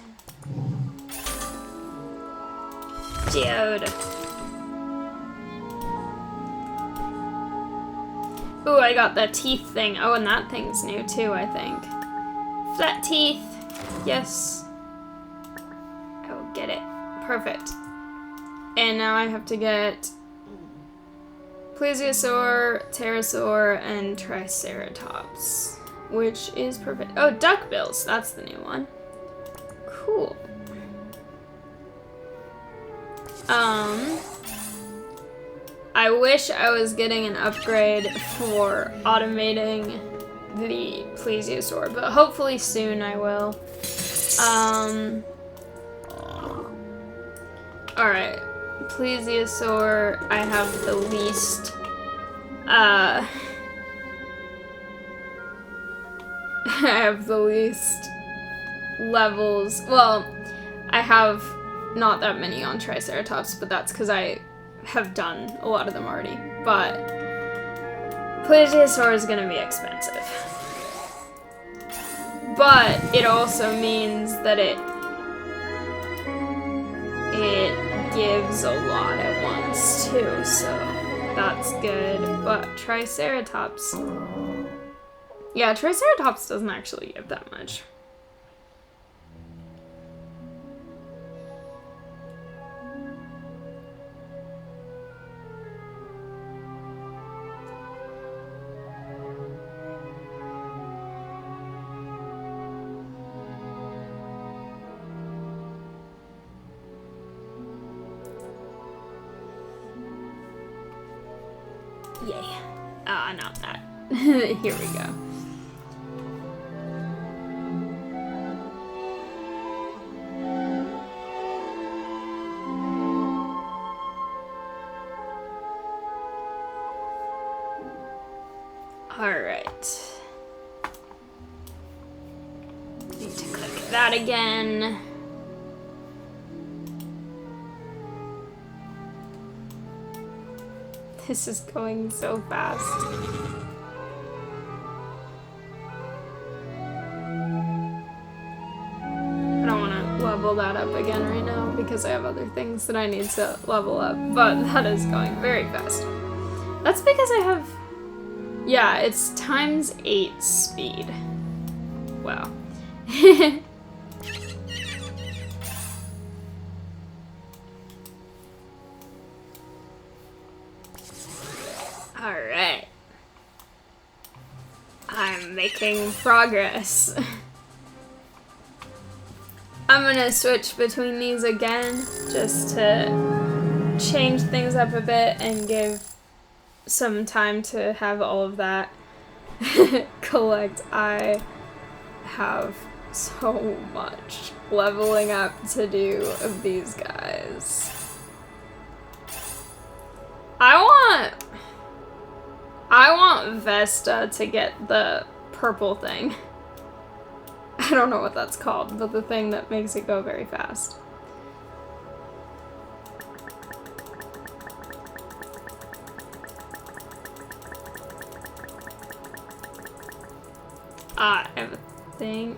Geode. Ooh, I got that teeth thing. Oh, and that thing's new too, I think. Flat teeth. Yes. I will get it. Perfect. And now I have to get Plesiosaur, Pterosaur, and Triceratops, which is perfect. Oh, duckbills. That's the new one. Cool. I wish I was getting an upgrade for automating the Plesiosaur, but hopefully soon I will. Alright. Plesiosaur, I have the least, I have the least levels. Well, I have not that many on Triceratops, but that's because I have done a lot of them already. But Plesiosaur is going to be expensive. But it also means that it gives a lot at once too, so that's good. But Triceratops, yeah, Triceratops doesn't actually give that much. Yay. Ah, not that. Here we go. Alright. Need to click that again. This is going so fast. I don't want to level that up again right now because I have other things that I need to level up, but that is going very fast. That's because I have... Yeah, it's ×8 speed. Wow. making progress. I'm gonna switch between these again just to change things up a bit and give some time to have all of that collect. I have so much leveling up to do of these guys. I want Vesta to get the purple thing. I don't know what that's called, but the thing that makes it go very fast. I have a thing.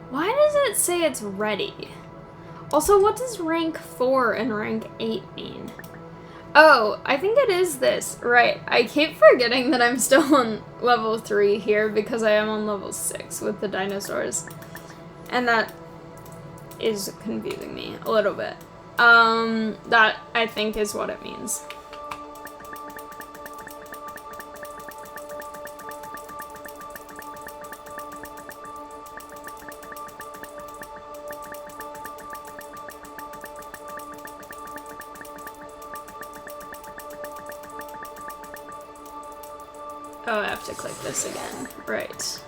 Why does it say it's ready? Also, what does rank 4 and rank 8 mean? Oh, I think it is this. Right. I keep forgetting that I'm still on level 3 here because I am on level 6 with the dinosaurs. And that is confusing me a little bit. That I think is what it means. Oh, I have to click this again. Right.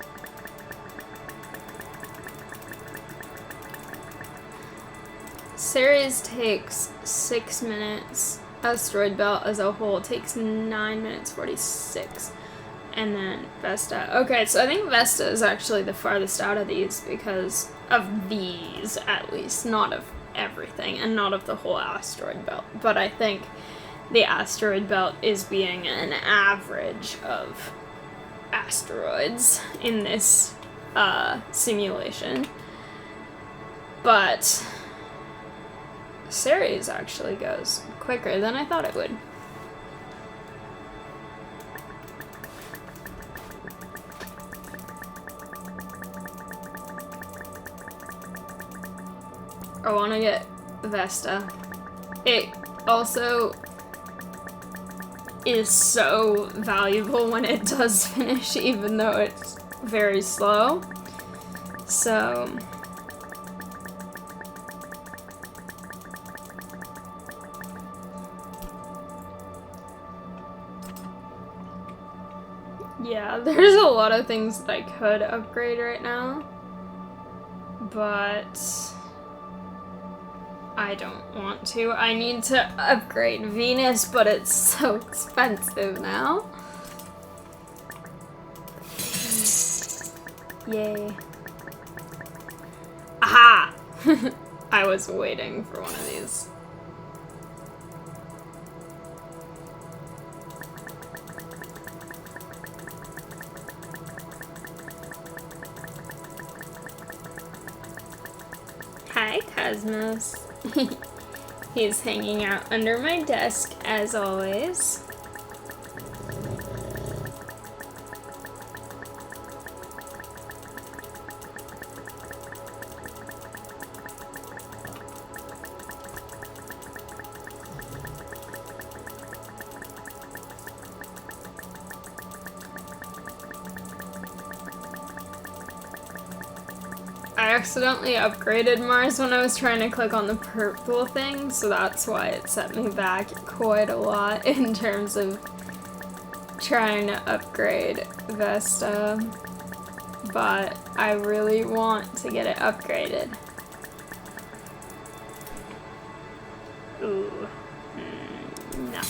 Ceres takes 6 minutes. Asteroid Belt as a whole takes 9 minutes 46. And then Vesta. Okay, so I think Vesta is actually the farthest out of these because of these, at least. Not of everything, and not of the whole asteroid belt. But I think the asteroid belt is being an average of asteroids in this simulation. But Ceres actually goes quicker than I thought it would. I want to get Vesta. It also is so valuable when it does finish, even though it's very slow. So yeah, there's a lot of things that I could upgrade right now, but I don't want to. I need to upgrade Venus, but it's so expensive now. Yay. Aha! I was waiting for one of these. Hi, Cosmos. He's hanging out under my desk, as always. I accidentally upgraded Mars when I was trying to click on the purple thing, so that's why it set me back quite a lot in terms of trying to upgrade Vesta. But I really want to get it upgraded. Ooh. No.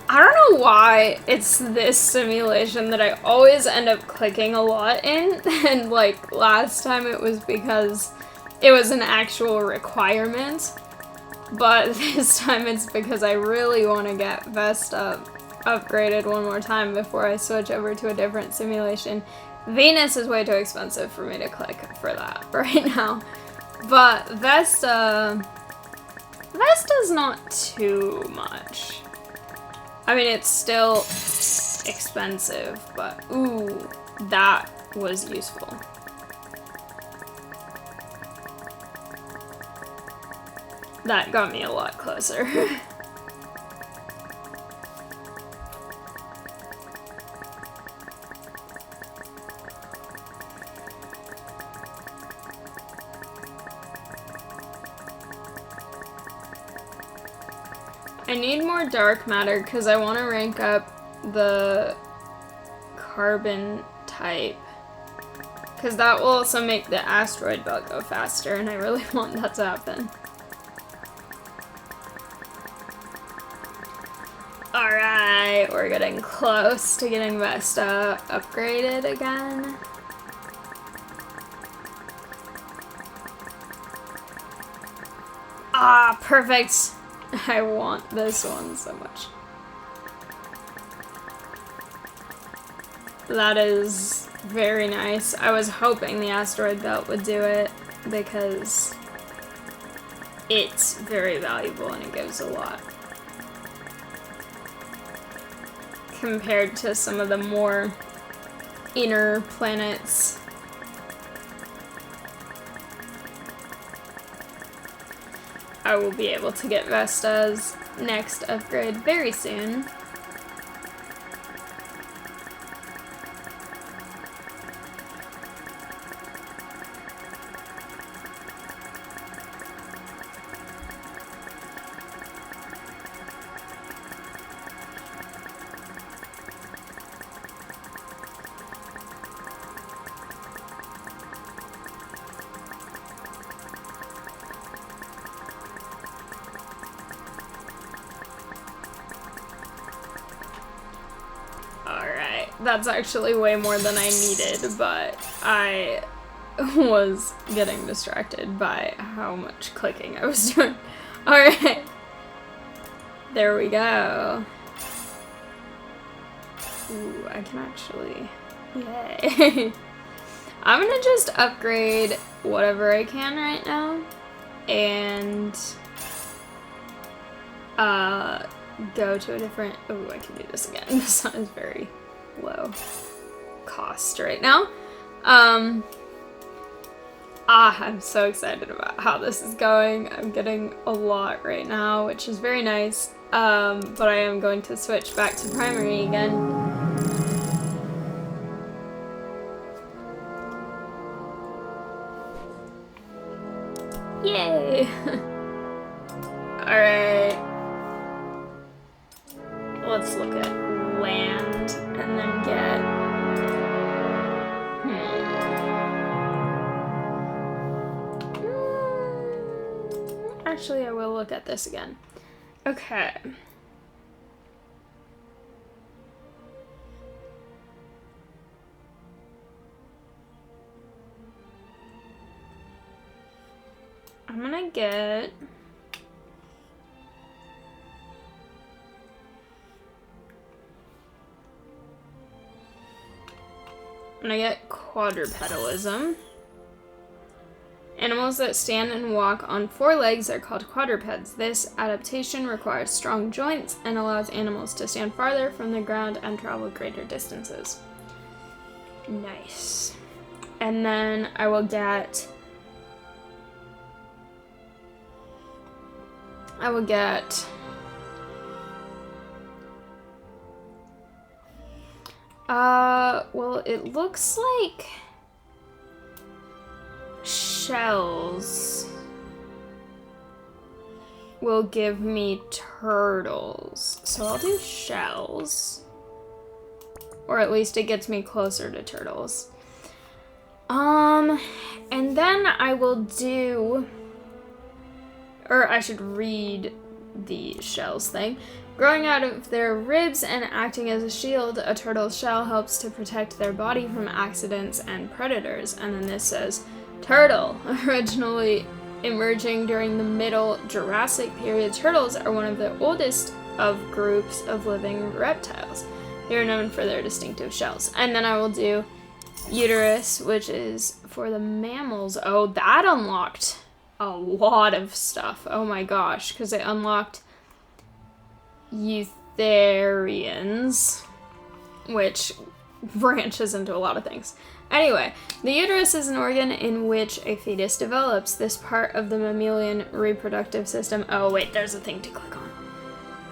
I don't know why it's this simulation that I always end up clicking a lot in, and like last time it was because it was an actual requirement, but this time it's because I really want to get Vesta upgraded one more time before I switch over to a different simulation. Venus is way too expensive for me to click for that right now, but Vesta's not too much. I mean, it's still expensive, but ooh, that was useful. That got me a lot closer. I need more dark matter because I want to rank up the carbon type. Because that will also make the asteroid belt go faster, and I really want that to happen. Alright, we're getting close to getting Vesta upgraded again. Ah, perfect! I want this one so much. That is very nice. I was hoping the asteroid belt would do it because it's very valuable and it gives a lot. Compared to some of the more inner planets. I will be able to get Vesta's next upgrade very soon. That's actually way more than I needed, but I was getting distracted by how much clicking I was doing. Alright. There we go. Ooh, I can actually... Yay. I'm gonna just upgrade whatever I can right now. And... go to a different... Oh, I can do this again. This one is very... low cost right now. I'm so excited about how this is going. I'm getting a lot right now, which is very nice. But I am going to switch back to primary again. Yay! Alright. Let's look at land and then get actually I will look at this again. Okay. I'm gonna get quadrupedalism. Animals that stand and walk on 4 legs are called quadrupeds. This adaptation requires strong joints and allows animals to stand farther from the ground and travel greater distances. Nice. And then I will get... well, it looks like shells will give me turtles. So I'll do shells. Or at least it gets me closer to turtles. And then I will do... Or I should read the shells thing. Growing out of their ribs and acting as a shield, a turtle's shell helps to protect their body from accidents and predators. And then this says, turtle. Originally emerging during the Middle Jurassic period, turtles are one of the oldest of groups of living reptiles. They are known for their distinctive shells. And then I will do uterus, which is for the mammals. Oh, that unlocked a lot of stuff. Oh my gosh, because it unlocked eutherians, which branches into a lot of things. Anyway, the uterus is an organ in which a fetus develops. This part of the mammalian reproductive system... Oh, wait, there's a thing to click on.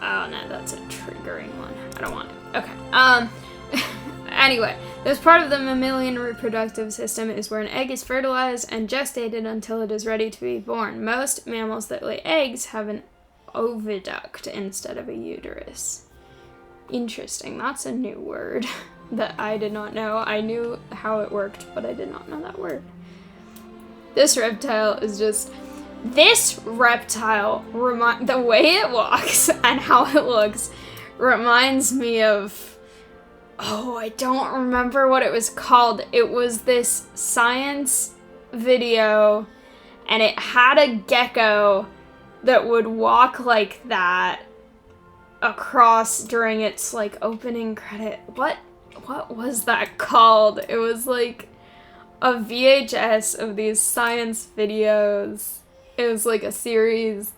Oh, no, that's a triggering one. I don't want it. Okay. Anyway, this part of the mammalian reproductive system is where an egg is fertilized and gestated until it is ready to be born. Most mammals that lay eggs have an oviduct instead of a uterus. Interesting. That's a new word that I did not know. I knew how it worked, but I did not know that word. This reptile is just... This reptile, the way it walks and how it looks, reminds me of... Oh, I don't remember what it was called. It was this science video, and it had a gecko that would walk like that across during its, like, opening credit. What was that called? It was, like, a VHS of these science videos. It was, like, a series.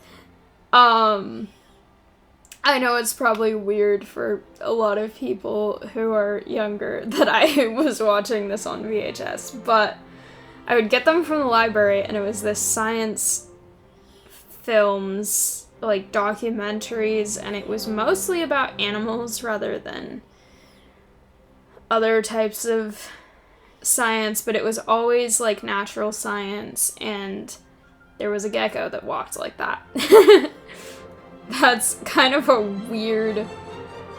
I know it's probably weird for a lot of people who are younger that I was watching this on VHS, but I would get them from the library, and it was this science films, like documentaries, and it was mostly about animals rather than other types of science, but it was always like natural science, and there was a gecko that walked like that. That's kind of a weird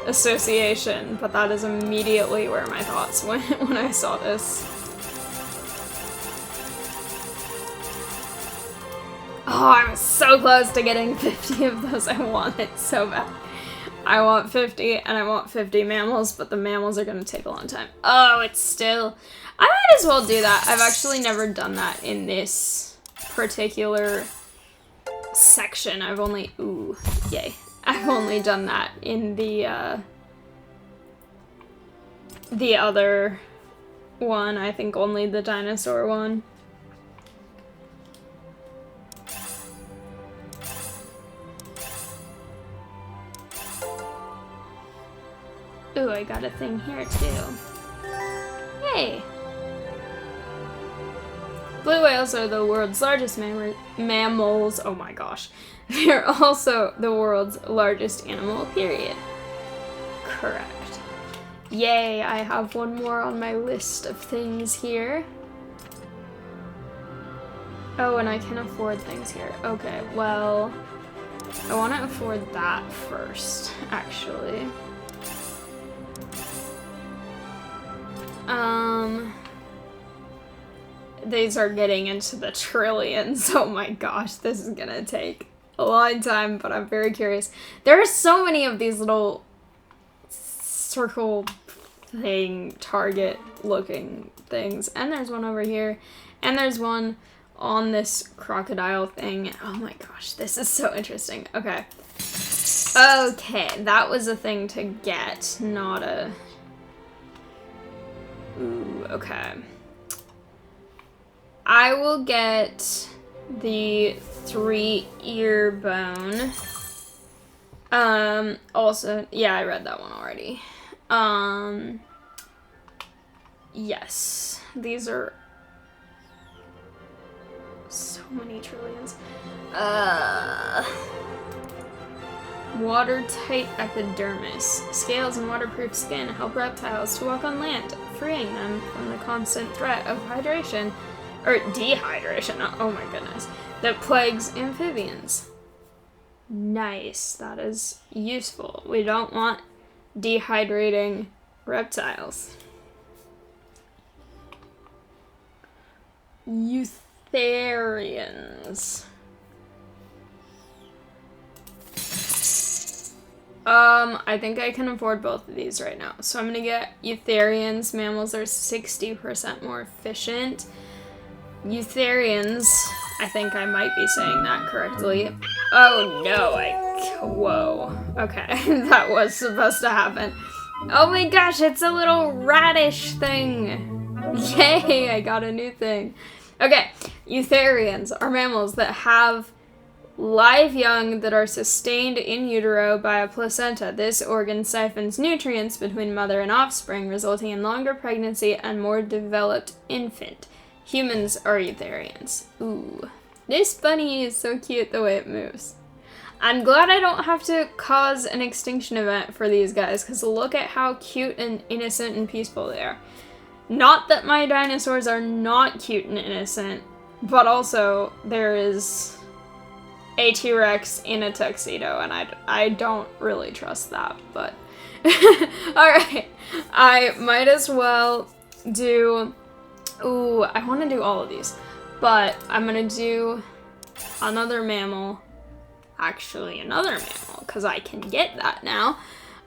association, but that is immediately where my thoughts went when I saw this. Oh, I'm so close to getting 50 of those. I want it so bad. I want 50, and I want 50 mammals, but the mammals are going to take a long time. Oh, it's still... I might as well do that. I've actually never done that in this particular section. I've only... Ooh, yay. I've only done that in the other one. I think only the dinosaur one. Ooh, I got a thing here too. Hey! Blue whales are the world's largest mammals. Oh my gosh. They're also the world's largest animal, period. Correct. Yay, I have one more on my list of things here. Oh, and I can afford things here. Okay, well, I want to afford that first, actually. These are getting into the trillions. Oh my gosh, this is gonna take a long time, but I'm very curious. There are so many of these little circle thing, target looking things. And there's one over here. And there's one on this crocodile thing. Oh my gosh, this is so interesting. Okay. Okay, that was a thing to get, not a... Ooh, okay. I will get the 3-ear bone. Also, yeah, I read that one already. Yes. These are so many trillions. Watertight epidermis. Scales and waterproof skin help reptiles to walk on land, freeing them from the constant threat of hydration, or dehydration, oh my goodness, that plagues amphibians. Nice, that is useful. We don't want dehydrating reptiles. Eutherians. I think I can afford both of these right now. So I'm gonna get Eutherians. Mammals are 60% more efficient. Eutherians, I think I might be saying that correctly. Oh no, whoa. Okay, that was supposed to happen. Oh my gosh, it's a little radish thing. Yay, I got a new thing. Okay, Eutherians are mammals that have live young that are sustained in utero by a placenta. This organ siphons nutrients between mother and offspring, resulting in longer pregnancy and more developed infant. Humans are eutherians. Ooh. This bunny is so cute the way it moves. I'm glad I don't have to cause an extinction event for these guys, because look at how cute and innocent and peaceful they are. Not that my dinosaurs are not cute and innocent, but also there is a T-Rex in a tuxedo, and I don't really trust that, but... Alright, I might as well do... Ooh, I want to do all of these, but I'm gonna do another mammal. Actually, another mammal, because I can get that now.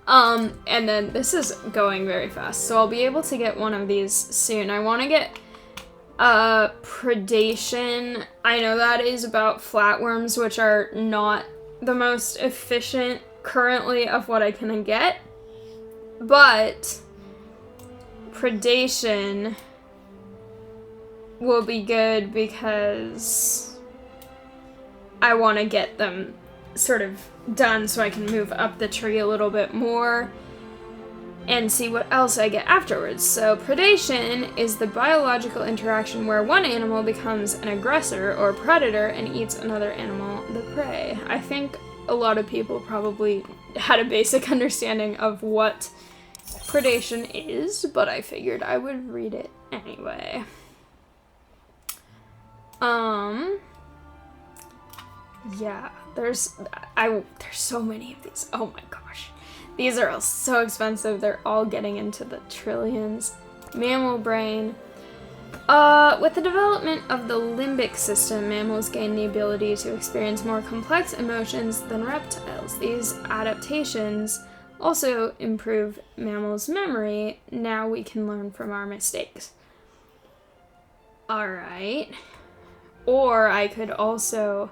And then this is going very fast, so I'll be able to get one of these soon. I want to get predation. I know that is about flatworms, which are not the most efficient currently of what I can get, but predation will be good because I want to get them sort of done so I can move up the tree a little bit more and see what else I get afterwards. So predation is the biological interaction where one animal becomes an aggressor or predator and eats another animal, the prey. I think a lot of people probably had a basic understanding of what predation is, but I figured I would read it anyway. Yeah, there's so many of these. Oh my gosh. These are all so expensive. They're all getting into the trillions. Mammal brain. With the development of the limbic system, mammals gain the ability to experience more complex emotions than reptiles. These adaptations also improve mammals' memory. Now we can learn from our mistakes. Alright. Or I could also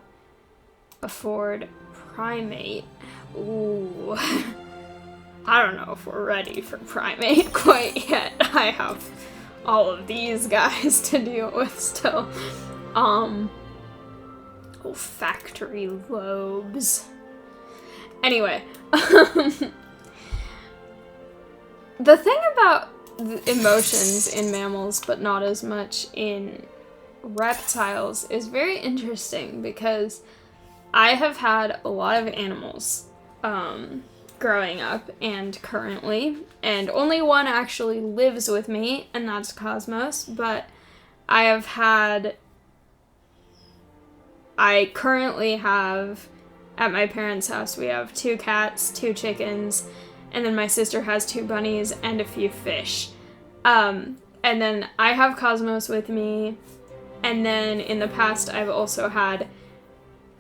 afford primate. Ooh. I don't know if we're ready for primate quite yet. I have all of these guys to deal with still. Olfactory lobes. Anyway, the thing about the emotions in mammals, but not as much in reptiles, is very interesting because I have had a lot of animals growing up and currently, and only one actually lives with me, and that's Cosmos, but I currently have, at my parents' house, we have 2 cats, 2 chickens, and then my sister has 2 bunnies and a few fish. And then I have Cosmos with me, and then in the past I've also had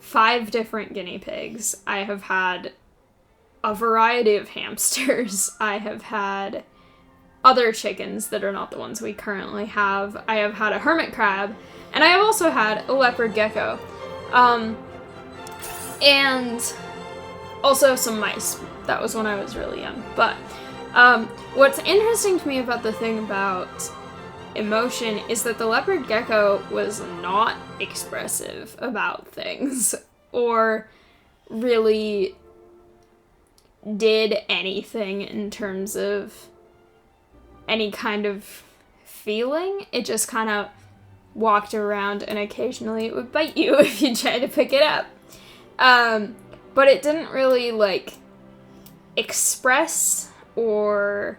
5 different guinea pigs. I have had a variety of hamsters. I have had other chickens that are not the ones we currently have. I have had a hermit crab, and I have also had a leopard gecko. And also some mice. That was when I was really young. But what's interesting to me about the thing about emotion is that the leopard gecko was not expressive about things or really did anything in terms of any kind of feeling. It just kind of walked around, and occasionally it would bite you if you tried to pick it up. But it didn't really, like, express, or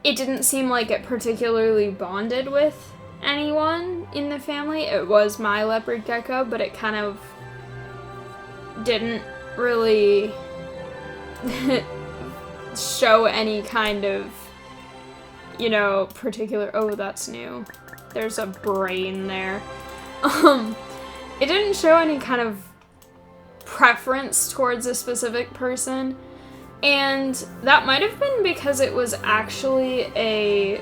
it didn't seem like it particularly bonded with anyone in the family. It was my leopard gecko, but it kind of didn't really show any kind of, you know, particular... Oh, that's new. There's a brain there. It didn't show any kind of preference towards a specific person, and that might have been because it was actually a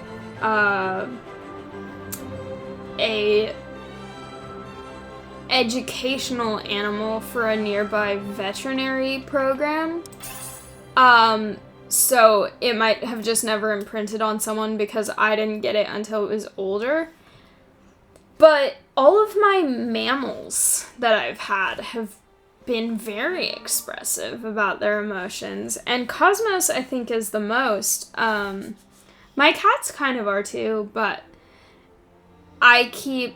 educational animal for a nearby veterinary program. So it might have just never imprinted on someone because I didn't get it until it was older. But all of my mammals that I've had have been very expressive about their emotions, and Cosmos, I think, is the most. My cats kind of are too, but I keep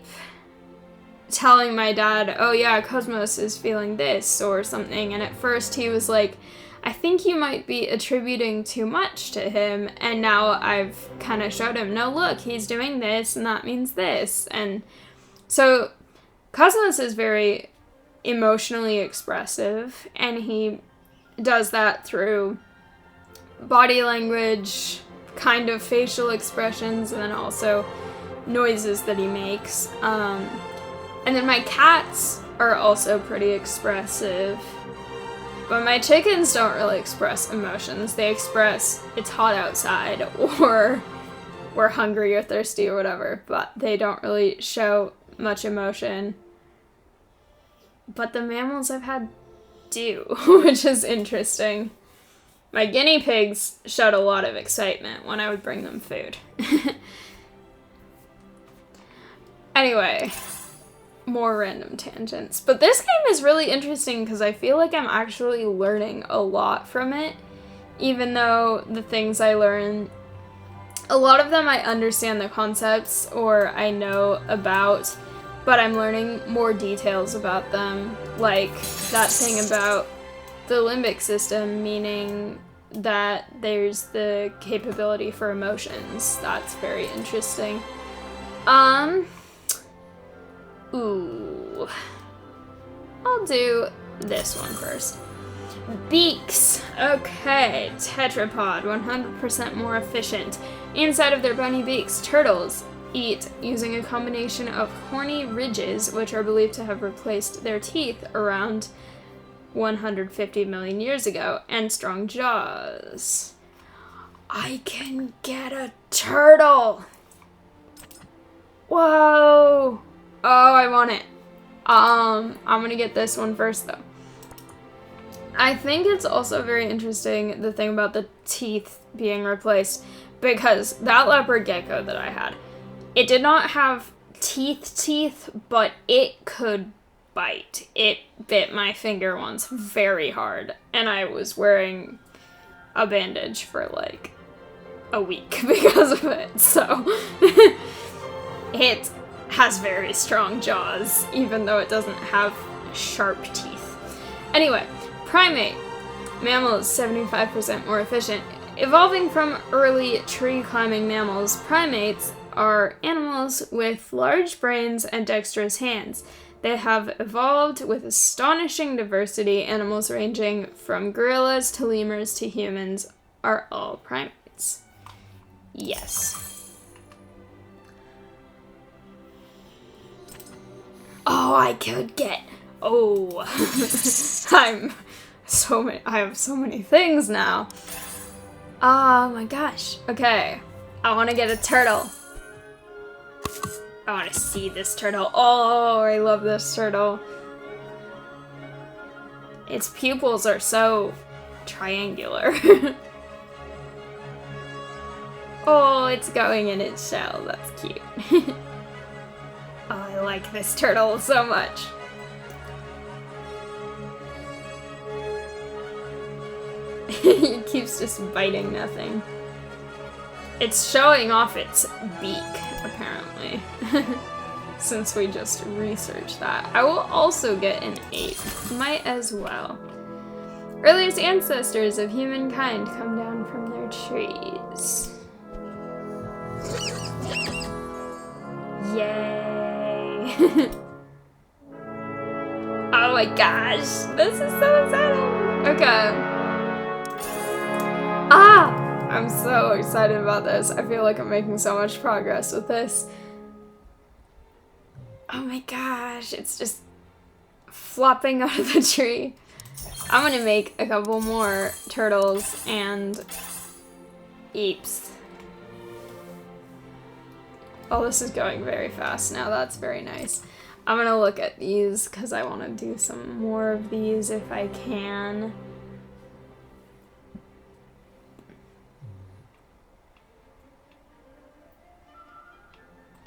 telling my dad, oh yeah, Cosmos is feeling this or something, and at first he was like, I think you might be attributing too much to him, and now I've kind of showed him, no, look, he's doing this, and that means this, and so Cosmos is very emotionally expressive, and he does that through body language, kind of facial expressions, and then also noises that he makes. And then my cats are also pretty expressive, but my chickens don't really express emotions. They express it's hot outside, or we're hungry or thirsty or whatever, but they don't really show much emotion. But the mammals I've had do, which is interesting. My guinea pigs showed a lot of excitement when I would bring them food. Anyway, more random tangents. But this game is really interesting because I feel like I'm actually learning a lot from it, even though the things I learn, a lot of them I understand the concepts or I know about, but I'm learning more details about them, like that thing about the limbic system, meaning that there's the capability for emotions. That's very interesting. Ooh. I'll do this one first. Beaks. Okay, tetrapod, 100% more efficient. Inside of their bony beaks, turtles eat using a combination of horny ridges, which are believed to have replaced their teeth around 150 million years ago, and strong jaws. I can get a turtle! Whoa! Oh, I want it. I'm gonna get this one first, though. I think it's also very interesting, the thing about the teeth being replaced, because that leopard gecko that I had, it did not have teeth, but it could bite. It bit my finger once very hard, and I was wearing a bandage for like a week because of it, so it has very strong jaws, even though it doesn't have sharp teeth. Anyway, primate. Mammals, 75% more efficient. Evolving from early tree-climbing mammals, primates are animals with large brains and dexterous hands. They have evolved with astonishing diversity. Animals ranging from gorillas to lemurs to humans are all primates. Yes. Oh, I could get... Oh. I have so many things now. Oh my gosh. Okay. I want to get a turtle. I want to see this turtle. Oh, I love this turtle. Its pupils are so triangular. Oh, it's going in its shell. That's cute. Oh, I like this turtle so much. It keeps just biting nothing. It's showing off its beak, apparently. Since we just researched that. I will also get an ape. Might as well. Earliest ancestors of humankind come down from their trees. Yay! Oh my gosh, this is so exciting! Okay. Ah! I'm so excited about this. I feel like I'm making so much progress with this. Oh my gosh, it's just flopping out of the tree. I'm gonna make a couple more turtles and apes. Oh, this is going very fast now. That's very nice. I'm gonna look at these because I want to do some more of these if I can.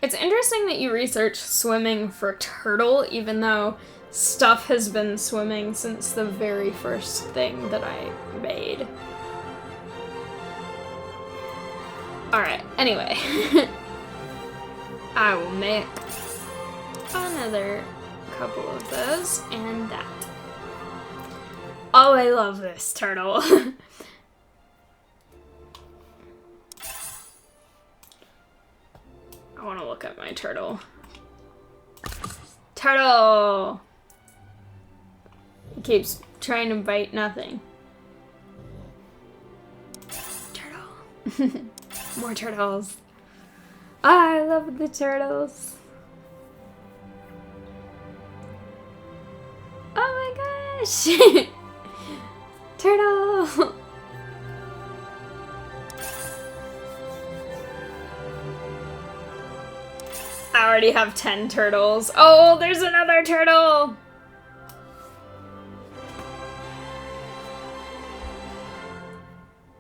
It's interesting that you research swimming for turtle, even though stuff has been swimming since the very first thing that I made. Alright, anyway. I will make another couple of those and that. Oh, I love this turtle. I want to look at my turtle. Turtle! He keeps trying to bite nothing. Turtle. More turtles. I love the turtles. Oh my gosh! Turtle! I already have 10 turtles. Oh, there's another turtle!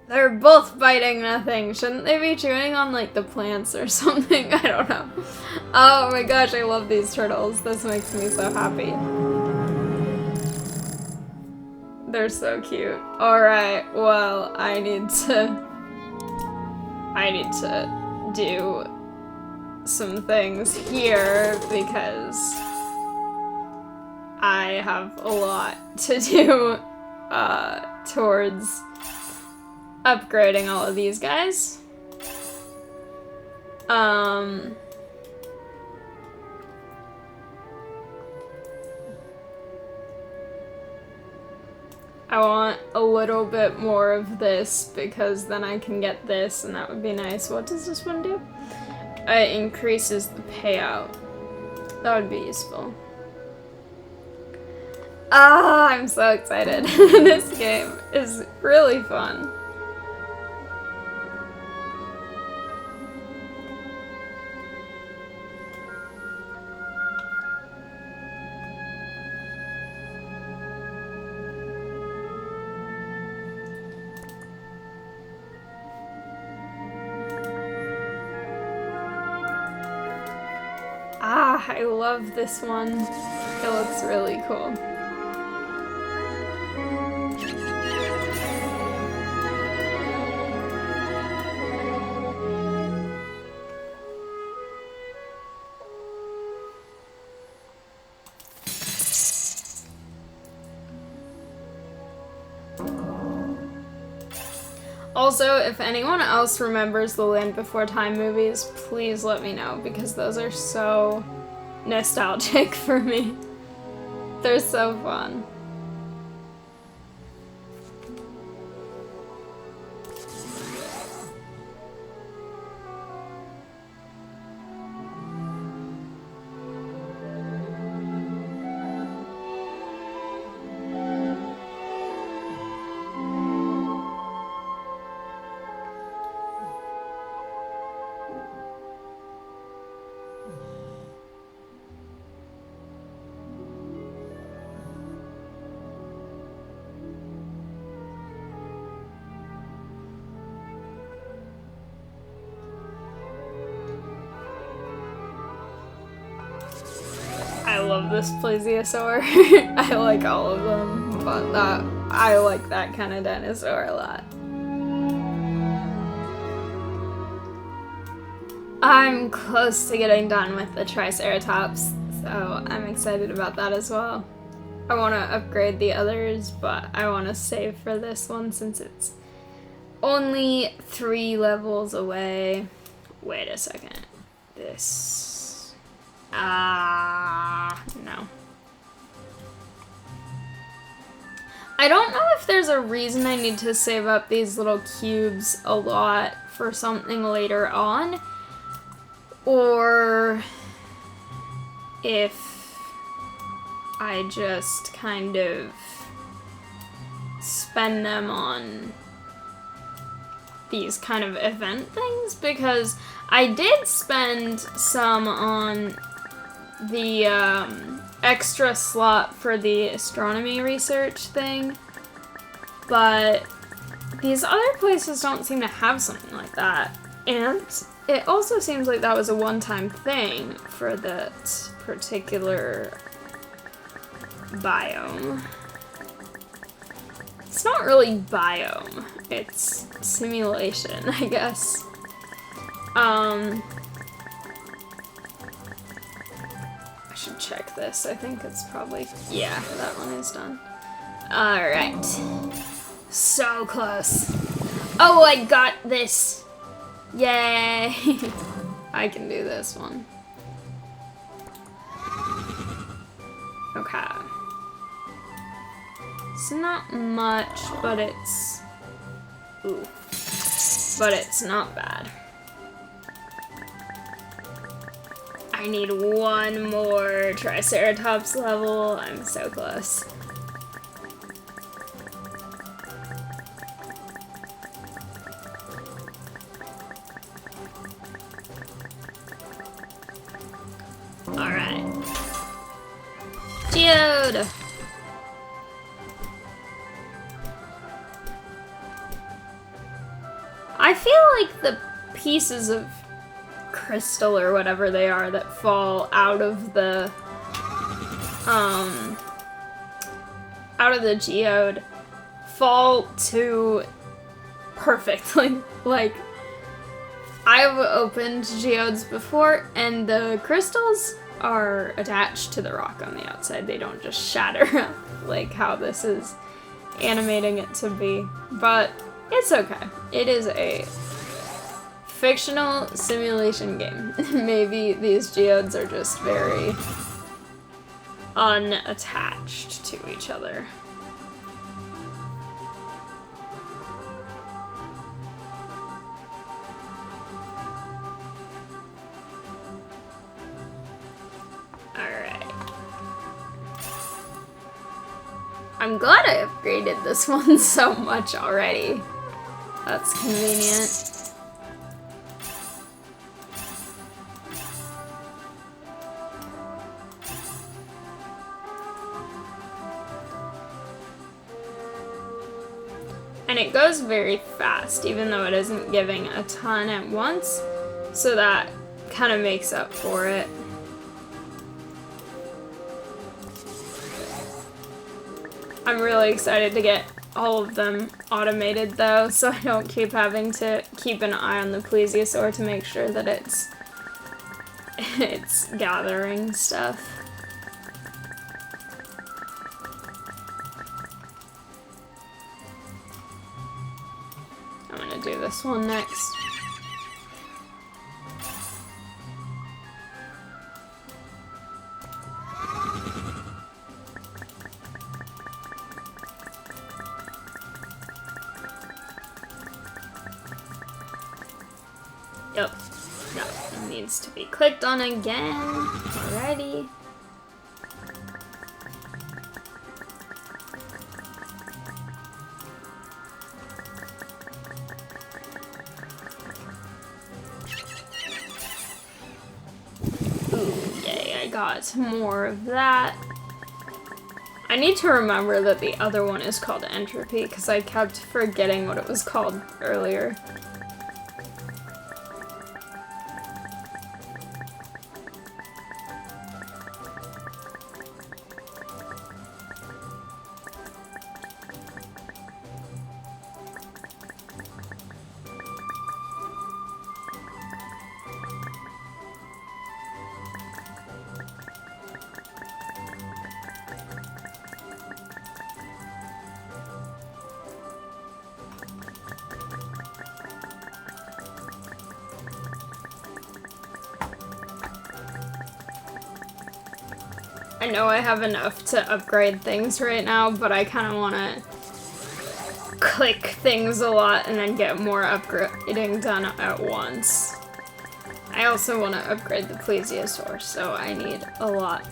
They're both biting nothing. Shouldn't they be chewing on, like, the plants or something? I don't know. Oh my gosh, I love these turtles. This makes me so happy. They're so cute. Alright, well, I need to do some things here because I have a lot to do towards upgrading all of these guys. I want a little bit more of this because then I can get this and that would be nice. What does this one do? It increases the payout. That would be useful. Ah, I'm so excited. This game is really fun. Ah, I love this one. It looks really cool. Also, if anyone else remembers the Land Before Time movies, please let me know, because those are so nostalgic for me. They're so fun. I love this plesiosaur. I like all of them, but I like that kind of dinosaur a lot. I'm close to getting done with the Triceratops, so I'm excited about that as well. I want to upgrade the others, but I want to save for this one since it's only 3 levels away. Wait a second. This... no. I don't know if there's a reason I need to save up these little cubes a lot for something later on, or if I just kind of spend them on these kind of event things, because I did spend some on the extra slot for the astronomy research thing, but these other places don't seem to have something like that. And it also seems like that was a one-time thing for that particular biome. It's not really biome, it's simulation, I guess. I should check this. I think it's probably, yeah, that one is done. Alright. So close. Oh, I got this. Yay. I can do this one. Okay. It's not much, but it's... Ooh. But it's not bad. I need one more Triceratops level. I'm so close. Alright. Geode! I feel like the pieces of crystal or whatever they are that fall out of the geode fall too perfectly. Like, I've opened geodes before and the crystals are attached to the rock on the outside. They don't just shatter like how this is animating it to be. But it's okay. It is a fictional simulation game. Maybe these geodes are just very unattached to each other. Alright. I'm glad I upgraded this one so much already. That's convenient. And it goes very fast, even though it isn't giving a ton at once, so that kind of makes up for it. I'm really excited to get all of them automated though, so I don't keep having to keep an eye on the plesiosaur to make sure that it's gathering stuff. I'm gonna do this one next. Yep, that needs to be clicked on again. Alrighty. Ooh, yay, I got more of that. I need to remember that the other one is called Entropy, because I kept forgetting what it was called earlier. I know I have enough to upgrade things right now, but I kind of want to click things a lot and then get more upgrading done at once. I also want to upgrade the plesiosaur, so I need a lot.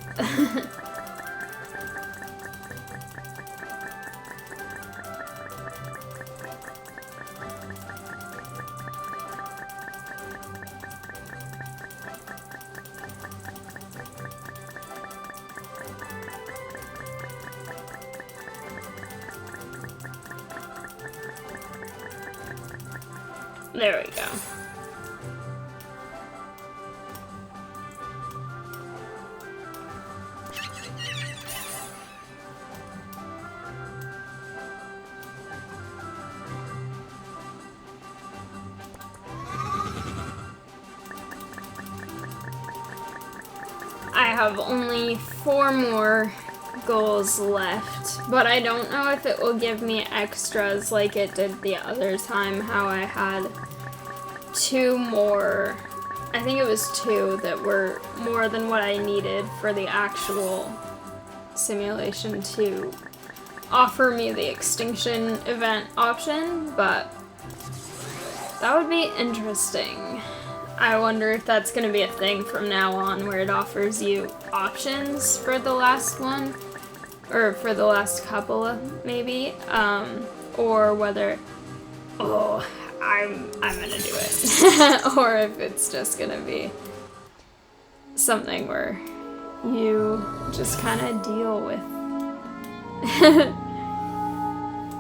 There we go. have only 4 more goals left, but I don't know if it will give me extras like it did the other time, how I had 2 more, I think it was 2 that were more than what I needed for the actual simulation to offer me the extinction event option, but that would be interesting. I wonder if that's going to be a thing from now on, where it offers you options for the last one, or for the last couple, maybe, or whether, oh, I'm gonna do it, or if it's just gonna be something where you just kind of deal with,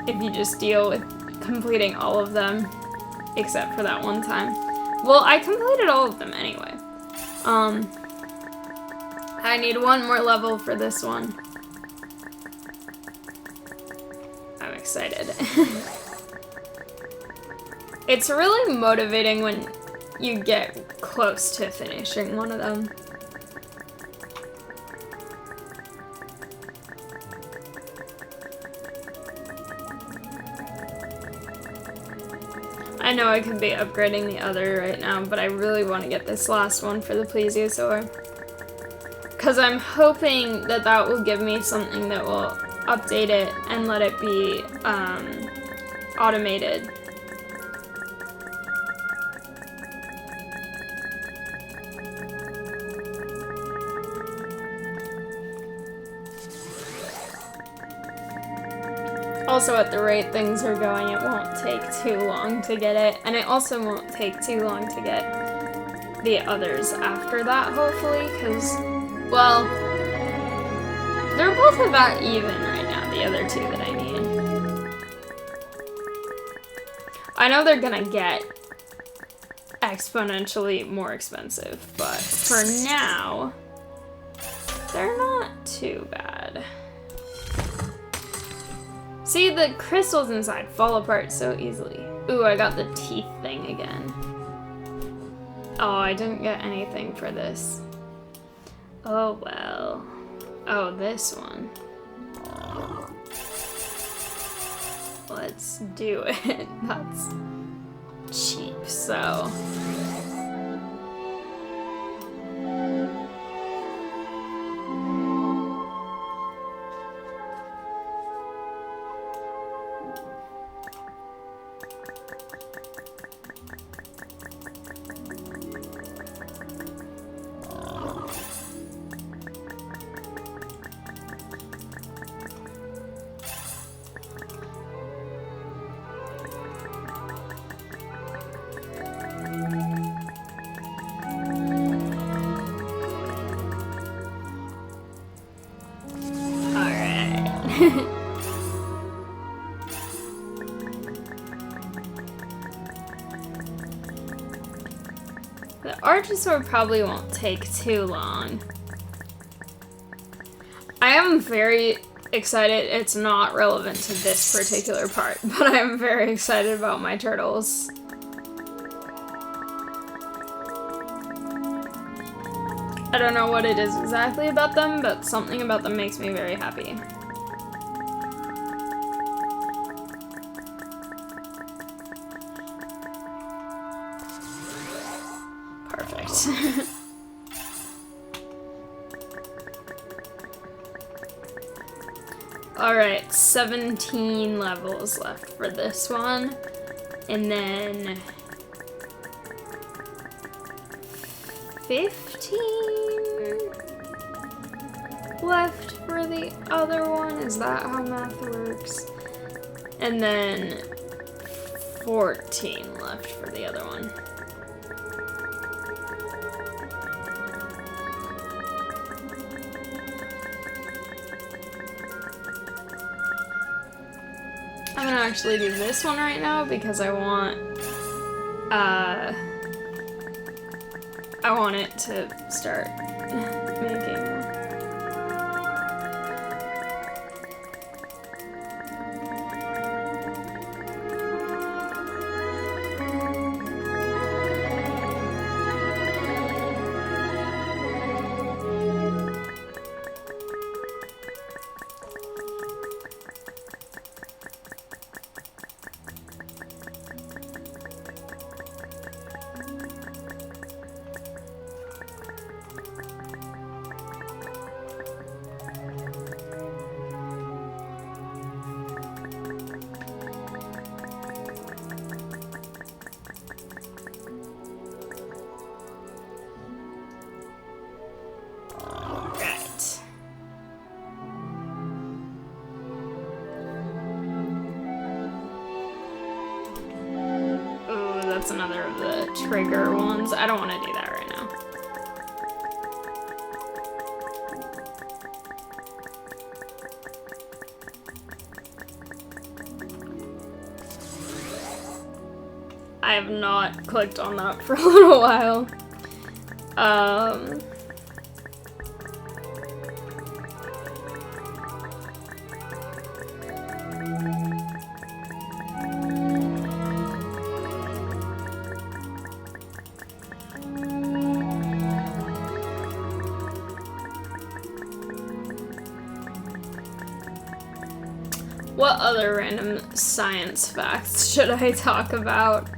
if you just deal with completing all of them, except for that one time. Well, I completed all of them anyway. I need 1 more level for this one. I'm excited. It's really motivating when you get close to finishing one of them. I know I could be upgrading the other right now, but I really want to get this last one for the plesiosaur. Because I'm hoping that that will give me something that will update it and let it be automated. Also, at the rate things are going, it won't take too long to get it, and it also won't take too long to get the others after that, hopefully, because, well, they're both about even right now, the other 2 that I need. I know they're gonna get exponentially more expensive, but for now, they're not too bad. See, the crystals inside fall apart so easily. Ooh, I got the teeth thing again. Oh, I didn't get anything for this. Oh, well. Oh, this one. Let's do it. That's cheap, so... The Archosaur probably won't take too long. I am very excited. It's not relevant to this particular part, but I'm very excited about my turtles. I don't know what it is exactly about them, but something about them makes me very happy. Perfect. Alright, 17 levels left for this one. And then 15 left for the other one. Is that how math works? And then 14 left for the other one. I'm gonna actually do this one right now because I want it to start making. that's another of the trigger ones. I don't want to do that right now. I have not clicked on that for a little while. What other random science facts should I talk about?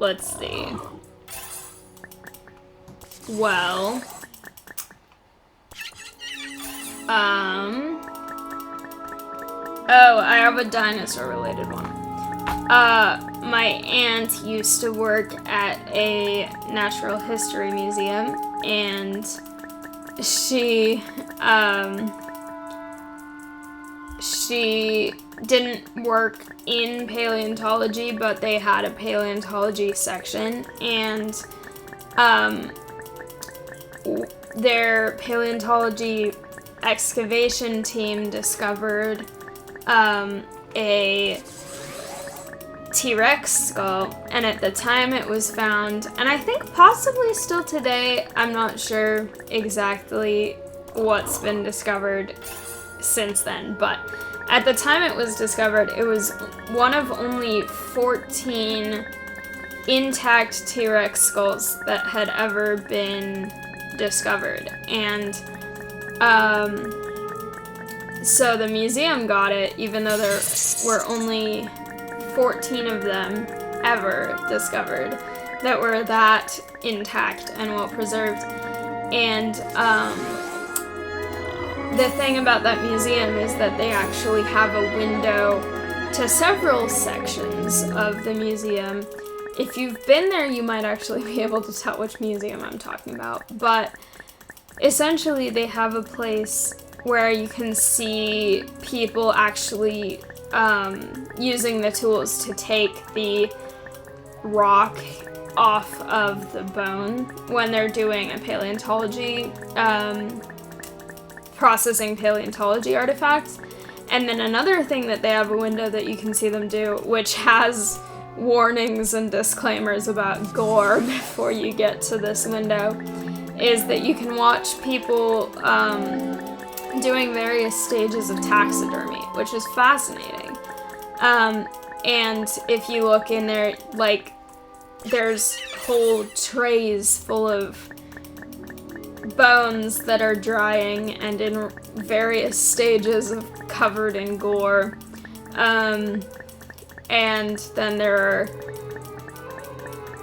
Let's see. Well, oh, I have a dinosaur related one. My aunt used to work at a natural history museum, and she didn't work in paleontology, but they had a paleontology section, and their paleontology excavation team discovered a T-Rex skull, and at the time it was found, and I think possibly still today, I'm not sure exactly what's been discovered since then, but at the time it was discovered, it was one of only 14 intact T-Rex skulls that had ever been discovered, and so the museum got it, even though there were only 14 of them ever discovered that were that intact and well preserved. And the thing about that museum is that they actually have a window to several sections of the museum. If you've been there, you might actually be able to tell which museum I'm talking about. But essentially, they have a place where you can see people actually using the tools to take the rock off of the bone when they're doing a paleontology, processing paleontology artifacts. And then another thing that they have a window that you can see them do, which has warnings and disclaimers about gore before you get to this window, is that you can watch people doing various stages of taxidermy, which is fascinating. And if you look in there, like, there's whole trays full of bones that are drying and in various stages of covered in gore. And then there are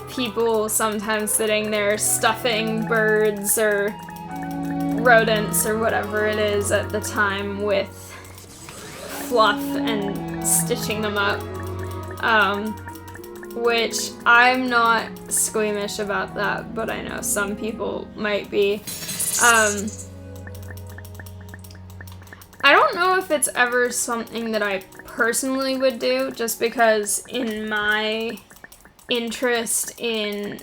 people sometimes sitting there stuffing birds or rodents or whatever it is at the time with fluff and stitching them up. Which I'm not squeamish about that, but I know some people might be. I don't know if it's ever something that I personally would do, just because in my interest in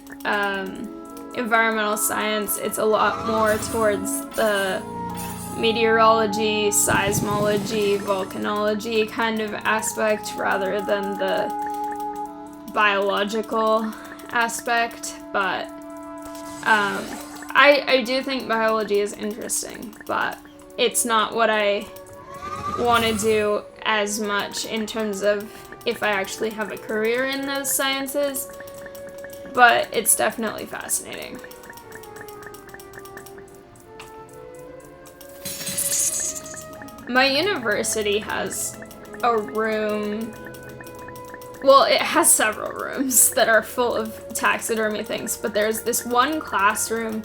environmental science, it's a lot more towards the meteorology, seismology, volcanology kind of aspect rather than the biological aspect, but I do think biology is interesting, but it's not what I want to do as much in terms of if I actually have a career in those sciences, but it's definitely fascinating. My university has a room. Well, it has several rooms that are full of taxidermy things, but there's this one classroom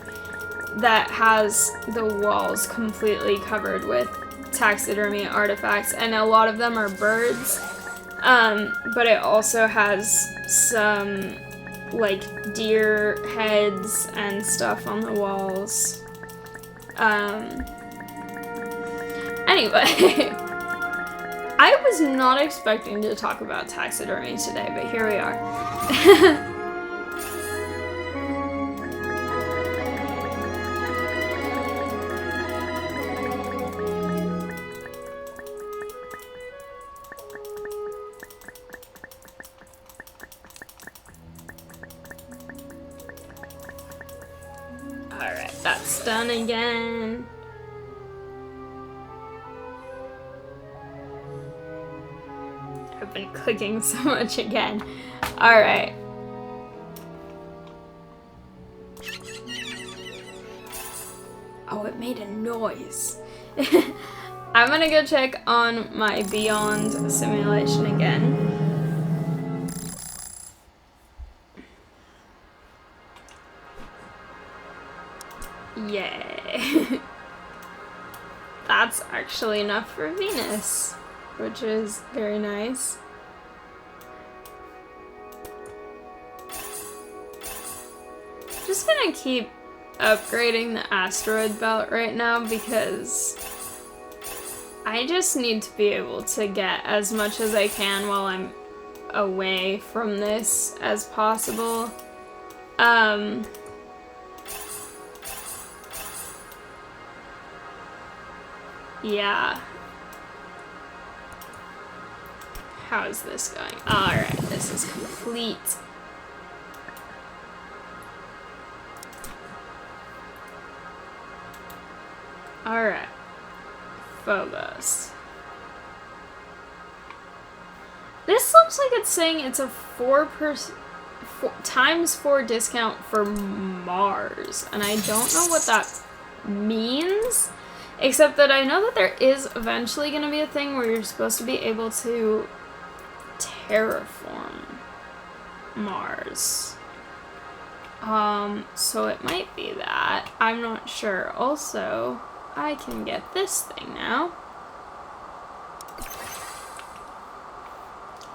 that has the walls completely covered with taxidermy artifacts, and a lot of them are birds, but it also has some, like, deer heads and stuff on the walls. Anyway. I was not expecting to talk about taxidermy today, but here we are. Alright, that's done again. I've been clicking so much again. Alright. Oh, it made a noise. I'm gonna go check on my Beyond simulation again. Yay. That's actually enough for Venus, which is very nice. Just gonna keep upgrading the asteroid belt right now because I just need to be able to get as much as I can while I'm away from this as possible. Yeah. How is this going? Alright, this is complete. Alright. Phobos. This looks like it's saying it's a 4x4 discount for Mars, and I don't know what that means, except that I know that there is eventually going to be a thing where you're supposed to be able to terraform Mars. So it might be that. I'm not sure. Also, I can get this thing now.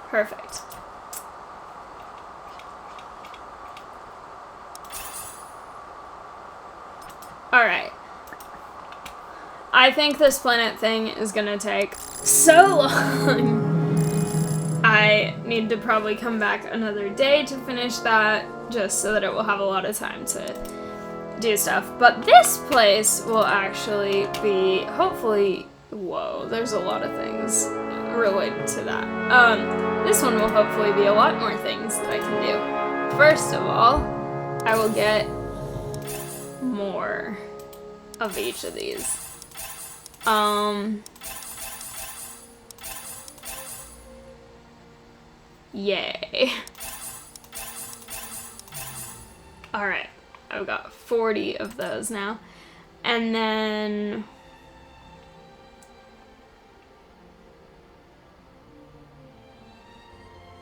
Perfect. Alright. I think this planet thing is gonna take so long. I need to probably come back another day to finish that, just so that it will have a lot of time to do stuff. But this place will actually be, hopefully, whoa, there's a lot of things related to that. This one will hopefully be a lot more things that I can do. First of all, I will get more of each of these. Yay. Alright, I've got 40 of those now. And then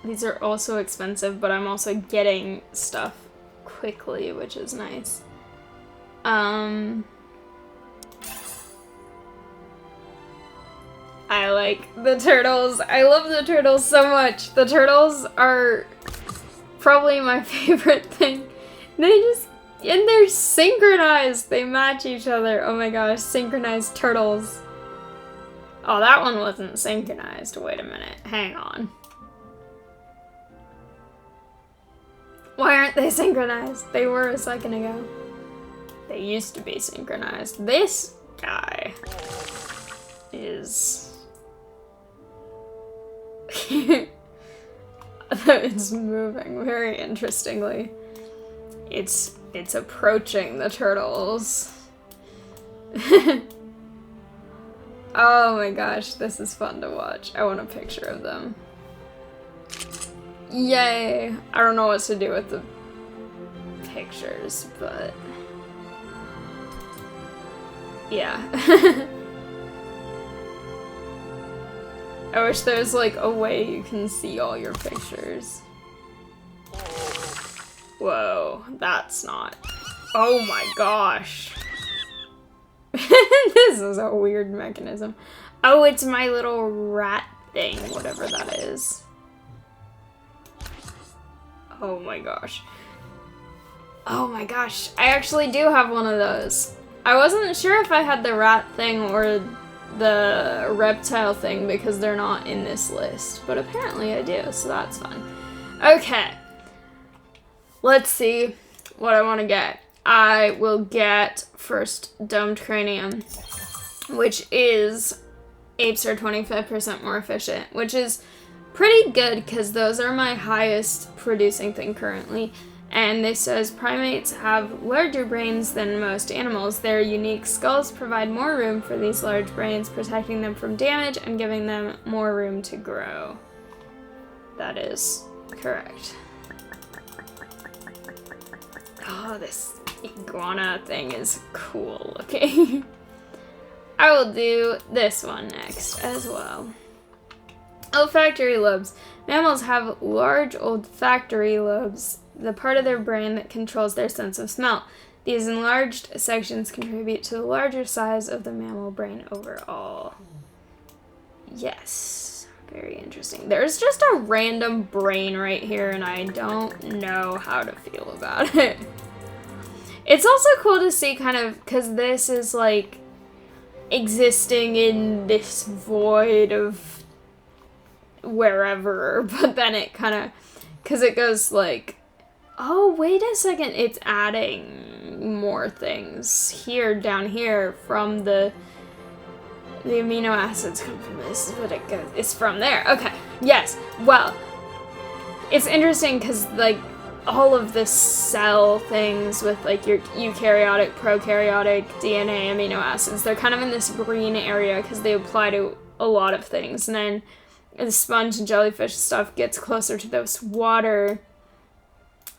these are also expensive, but I'm also getting stuff quickly, which is nice. I like the turtles. I love the turtles so much. The turtles are probably my favorite thing. And they're synchronized. They match each other. Oh my gosh, synchronized turtles. Oh, that one wasn't synchronized. Wait a minute. Hang on. Why aren't they synchronized? They were a second ago. They used to be synchronized. This guy is... It's moving very interestingly. It's approaching the turtles. Oh my gosh, this is fun to watch. I want a picture of them. Yay! I don't know what to do with the pictures, but yeah. I wish there was like a way you can see all your pictures. Whoa, that's not. Oh my gosh. This is a weird mechanism. Oh, it's my little rat thing, whatever that is. Oh my gosh. Oh my gosh, I actually do have one of those. I wasn't sure if I had the rat thing or the reptile thing because they're not in this list. But apparently I do, so that's fun. Okay. Let's see what I want to get. I will get first domed cranium, which is apes are 25% more efficient, which is pretty good because those are my highest producing thing currently. And this says primates have larger brains than most animals. Their unique skulls provide more room for these large brains, protecting them from damage and giving them more room to grow. That is correct. Oh, this iguana thing is cool looking. I will do this one next as well. Olfactory lobes. Mammals have large olfactory lobes, the part of their brain that controls their sense of smell. These enlarged sections contribute to the larger size of the mammal brain overall. Yes, very interesting. There's just a random brain right here, and I don't know how to feel about it. It's also cool to see kind of, because this is like existing in this void of wherever, but then it kind of, because it goes like, oh, wait a second, it's adding more things here, down here, from the amino acids come from this, but it goes, it's from there. Okay, yes, well, it's interesting because, like, all of the cell things with, like, your eukaryotic, prokaryotic, DNA, amino acids, they're kind of in this green area because they apply to a lot of things, and then the sponge and jellyfish stuff gets closer to this water,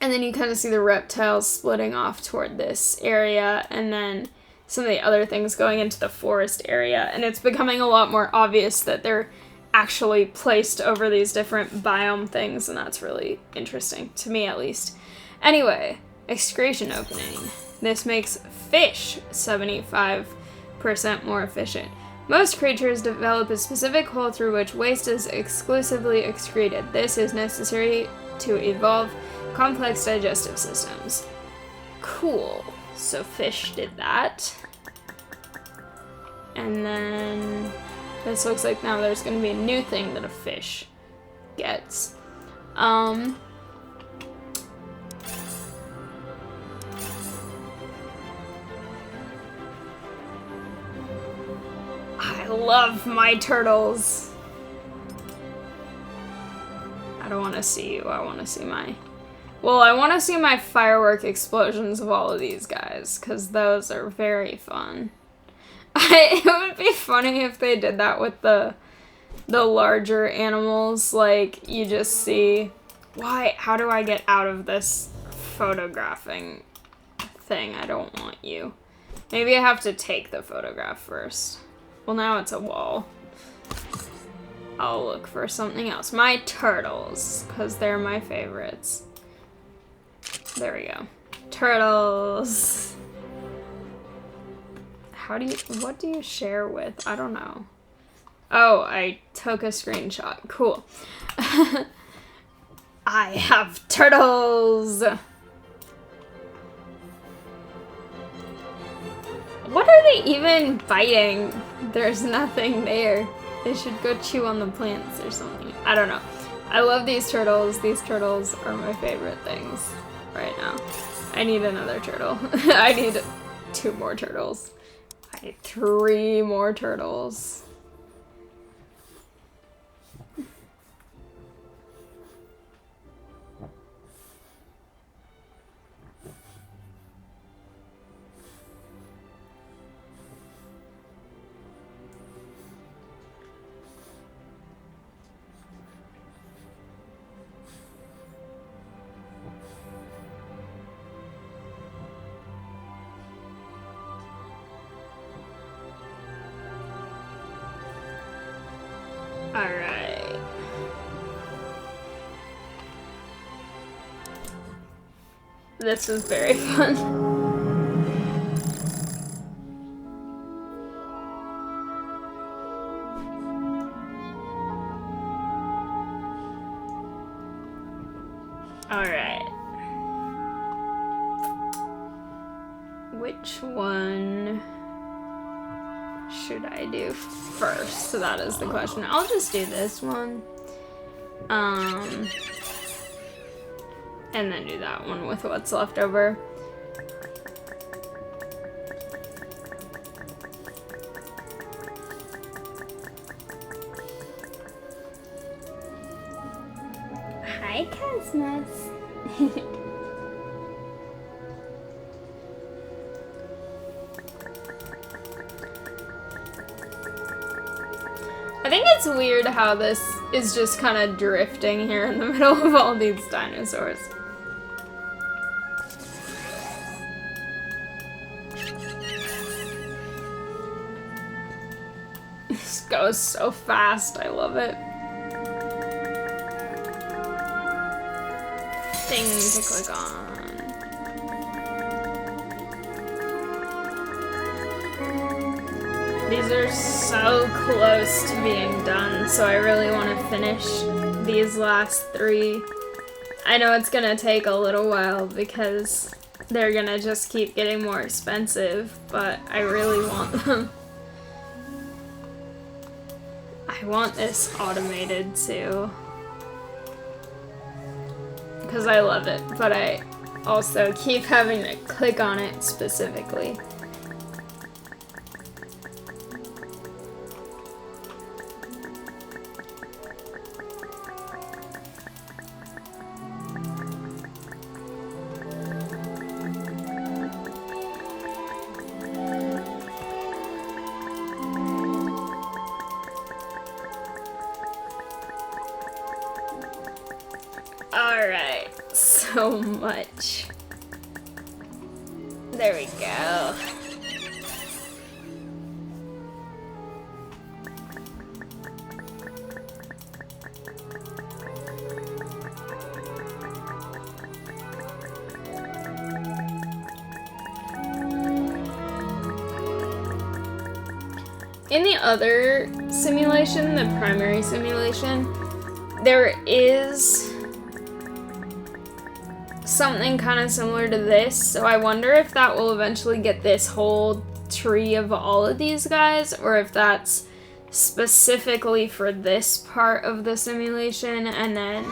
and then you kind of see the reptiles splitting off toward this area, and then some of the other things going into the forest area, and it's becoming a lot more obvious that they're actually placed over these different biome things, and that's really interesting, to me at least. Anyway, excretion opening. This makes fish 75% more efficient. Most creatures develop a specific hole through which waste is exclusively excreted. This is necessary to evolve complex digestive systems. Cool. So fish did that. And then this looks like now there's going to be a new thing that a fish gets. I love my turtles. I don't want to see you. I want to see my... Well, I want to see my firework explosions of all of these guys, because those are very fun. It would be funny if they did that with the larger animals. Like, you just see... Why? How do I get out of this photographing thing? I don't want you. Maybe I have to take the photograph first. Well, now it's a wall. I'll look for something else. My turtles, because they're my favorites. There we go. Turtles. What do you share with? I don't know. Oh, I took a screenshot. Cool. I have turtles. What are they even biting? There's nothing there. They should go chew on the plants or something. I don't know. I love these turtles. These turtles are my favorite things right now. I need another turtle. I need 2 more turtles. I need 3 more turtles. Alright. This was very fun. Alright. Which one should I do first? So that is the question. I'll just do this one. And then do that one with what's left over. Hi, Cosmos. I think it's weird how this is just kind of drifting here in the middle of all these dinosaurs. This goes so fast, I love it. Thing to click on. These are so close to being done, so I really want to finish these last 3. I know it's gonna take a little while because they're gonna just keep getting more expensive, but I really want them. I want this automated too, because I love it, but I also keep having to click on it specifically. Alright, so much. There we go. In the other simulation, the primary simulation, there is something kind of similar to this, so I wonder if that will eventually get this whole tree of all of these guys, or if that's specifically for this part of the simulation, and then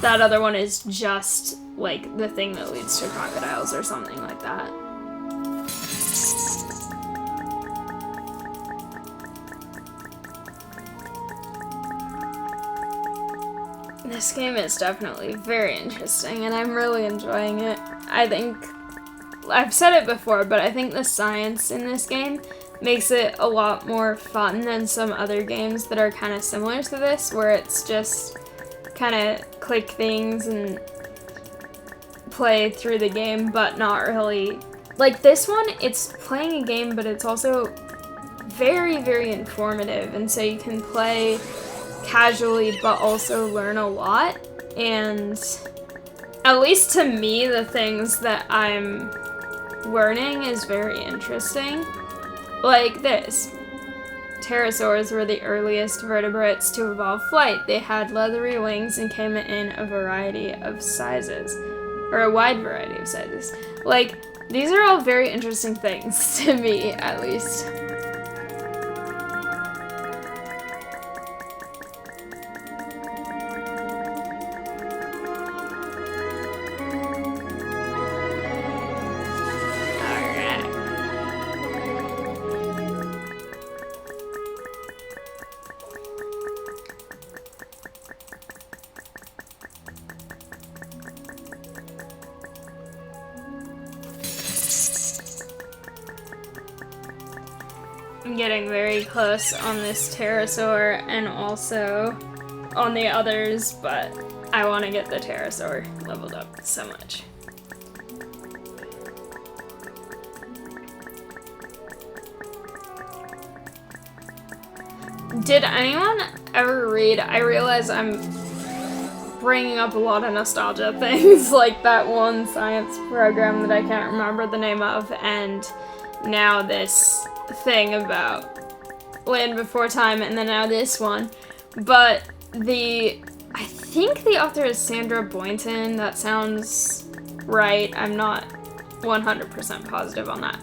that other one is just like the thing that leads to crocodiles or something like that. This game is definitely very interesting, and I'm really enjoying it. I think, I've said it before, but I think the science in this game makes it a lot more fun than some other games that are kind of similar to this, where it's just kind of click things and play through the game, but not really. Like this one, it's playing a game, but it's also very, very informative, and so you can play casually but also learn a lot, and at least to me the things that I'm learning is very interesting. Like this. Pterosaurs were the earliest vertebrates to evolve flight. They had leathery wings and came in a variety of sizes, or a wide variety of sizes. Like, these are all very interesting things to me, at least. I'm getting very close on this pterosaur and also on the others, but I want to get the pterosaur leveled up so much. Did anyone ever read, I realize I'm bringing up a lot of nostalgia things, like that one science program that I can't remember the name of, and now this thing about Land Before Time, and then now this one. But I think the author is Sandra Boynton. That sounds right. I'm not 100% positive on that.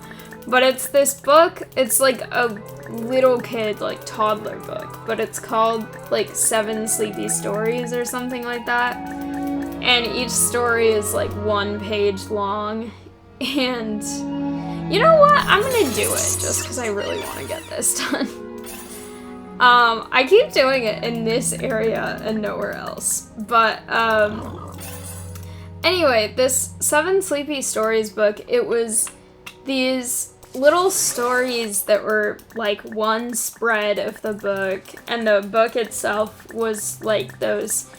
But it's this book. It's like a little kid, like, toddler book, but it's called, like, 7 Sleepy Stories or something like that. And each story is, like, 1 page long. And you know what? I'm gonna do it just because I really want to get this done. I keep doing it in this area and nowhere else. But, anyway, this 7 Sleepy Stories book, it was these little stories that were like 1 spread of the book, and the book itself was like those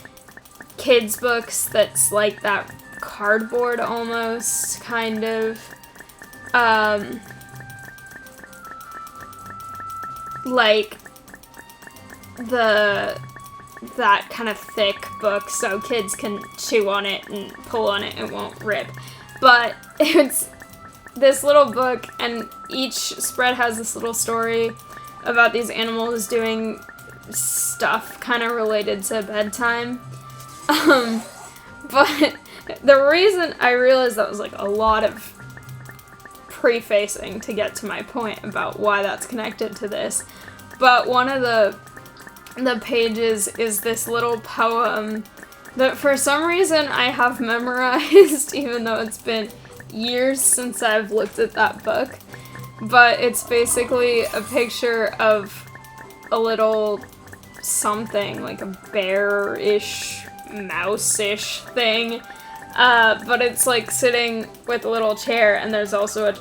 kids' books that's like that cardboard almost, kind of. Like that kind of thick book so kids can chew on it and pull on it and won't rip. But it's this little book, and each spread has this little story about these animals doing stuff kind of related to bedtime. But the reason I realized that was like a lot of prefacing to get to my point about why that's connected to this. But one of the pages is this little poem that for some reason I have memorized, even though it's been years since I've looked at that book. But it's basically a picture of a little something, like a bear-ish, mouse-ish thing. But it's like sitting with a little chair, and there's also a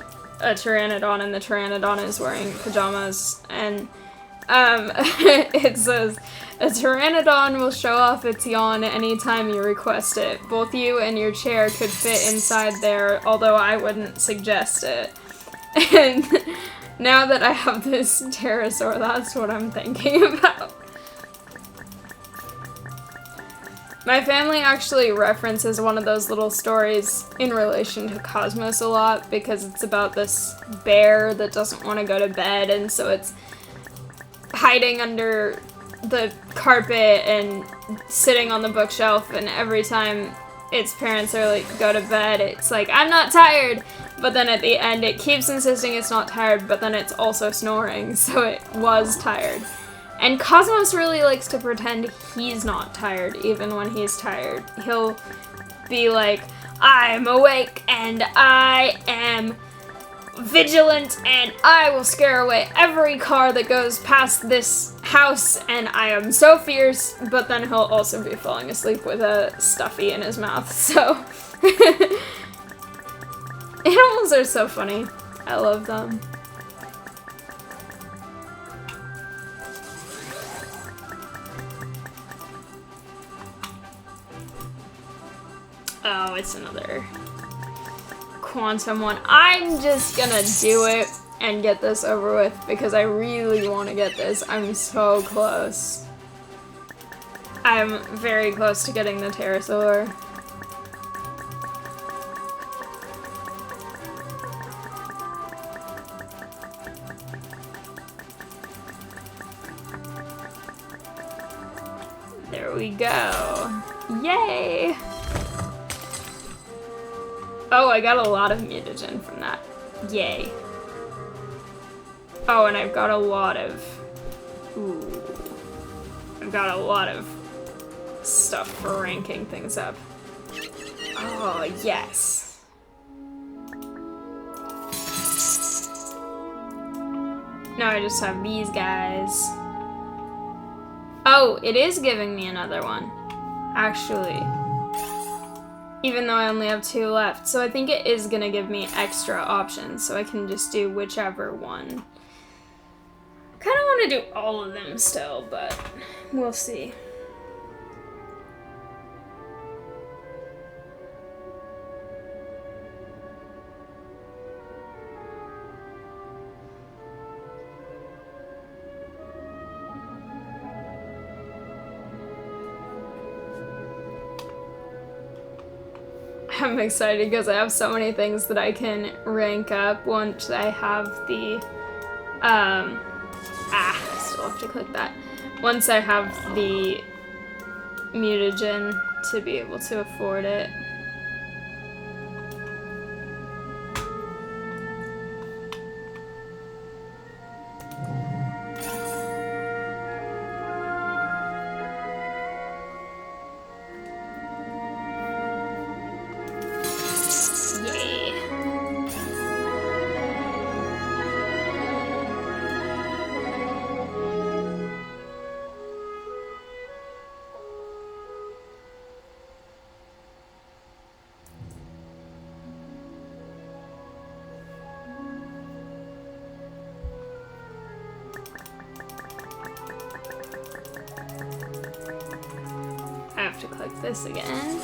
pteranodon, and the pteranodon is wearing pajamas, and it says, "A pteranodon will show off its yawn anytime you request it. Both you and your chair could fit inside there, although I wouldn't suggest it." And now that I have this pterosaur, that's what I'm thinking about. My family actually references one of those little stories in relation to Cosmos a lot, because it's about this bear that doesn't want to go to bed, and so it's hiding under the carpet and sitting on the bookshelf, and every time its parents are like, go to bed, it's like, I'm not tired, but then at the end it keeps insisting it's not tired, but then it's also snoring, so it was tired. And Cosmos really likes to pretend he's not tired, even when he's tired. He'll be like, I'm awake, and I am vigilant, and I will scare away every car that goes past this house, and I am so fierce, but then he'll also be falling asleep with a stuffy in his mouth, so. Animals are so funny. I love them. Oh, it's another quantum one. I'm just gonna do it and get this over with because I really want to get this. I'm so close. I'm very close to getting the pterosaur. There we go. Yay! Oh, I got a lot of mutagen from that. Yay. Oh, and I've got a lot of... Ooh. I've got a lot of stuff for ranking things up. Oh, yes. Now I just have these guys. Oh, it is giving me another one. Actually. Even though I only have 2 left. So I think it is gonna give me extra options, so I can just do whichever one. I kinda wanna do all of them still, but we'll see. I'm excited because I have so many things that I can rank up once I have the, I still have to click that. Once I have the mutagen to be able to afford it. have to click this again.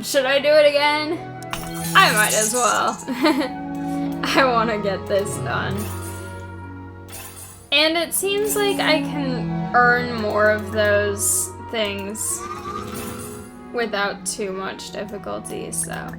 Should I do it again? I might as well. I want to get this done. And it seems like I can earn more of those things without too much difficulty, so...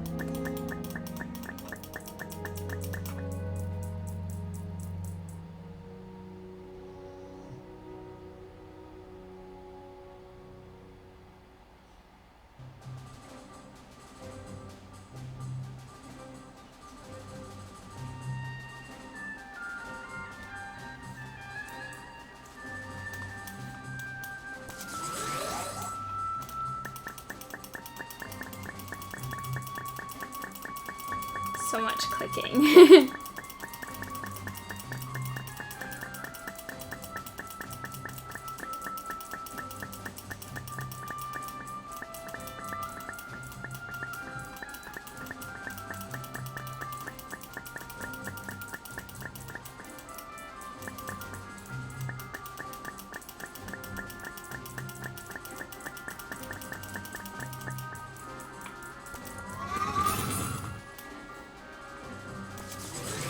So much clicking.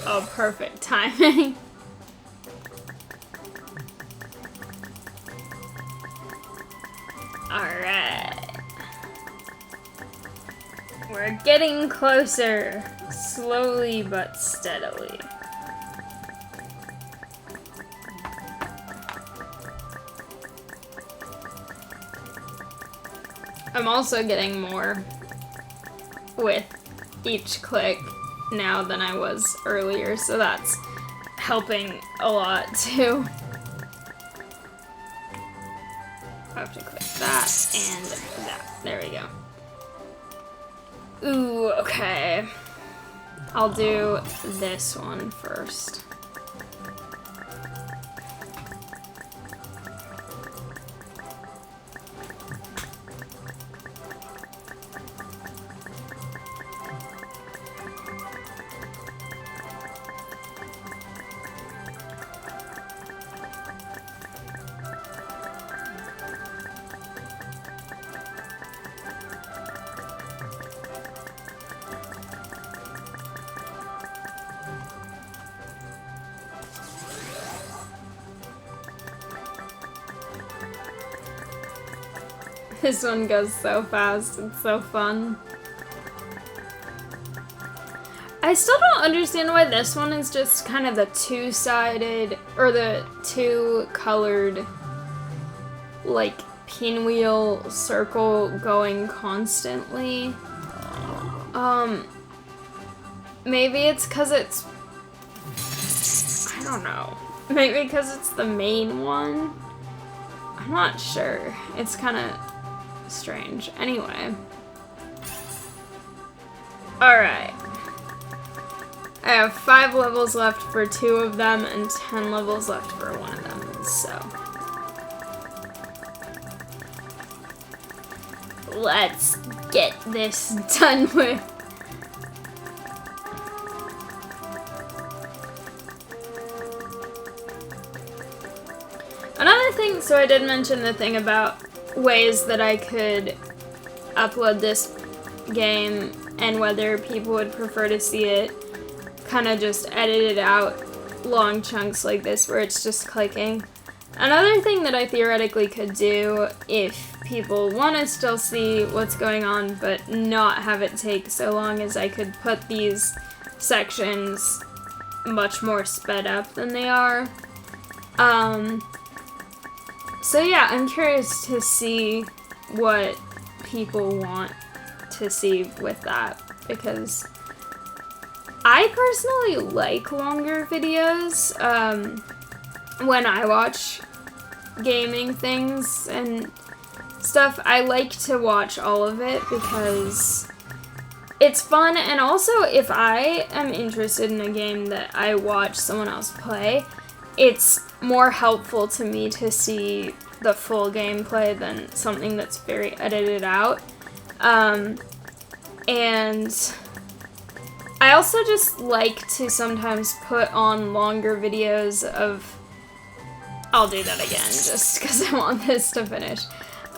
Oh, perfect timing. Alright. We're getting closer, slowly but steadily. I'm also getting more with each click now than I was earlier, so that's helping a lot too. I have to click that and that. There we go. Ooh, okay. I'll do this one first. This one goes so fast, it's so fun. I still don't understand why this one is just kind of the two-sided, or the two-colored, like, pinwheel circle going constantly. Maybe it's because it's... I don't know. Maybe because it's the main one? I'm not sure. It's kind of strange. Anyway. Alright. I have 5 levels left for 2 of them and 10 levels left for 1 of them, so. Let's get this done with. Another thing, so I did mention the thing about ways that I could upload this game and whether people would prefer to see it kind of just edited out long chunks like this where it's just clicking. Another thing that I theoretically could do if people want to still see what's going on but not have it take so long is I could put these sections much more sped up than they are. So yeah, I'm curious to see what people want to see with that, because I personally like longer videos when I watch gaming things and stuff. I like to watch all of it because it's fun, and also if I am interested in a game that I watch someone else play, it's more helpful to me to see the full gameplay than something that's very edited out. And I also just like to sometimes put on longer videos of... I'll do that again just because I want this to finish.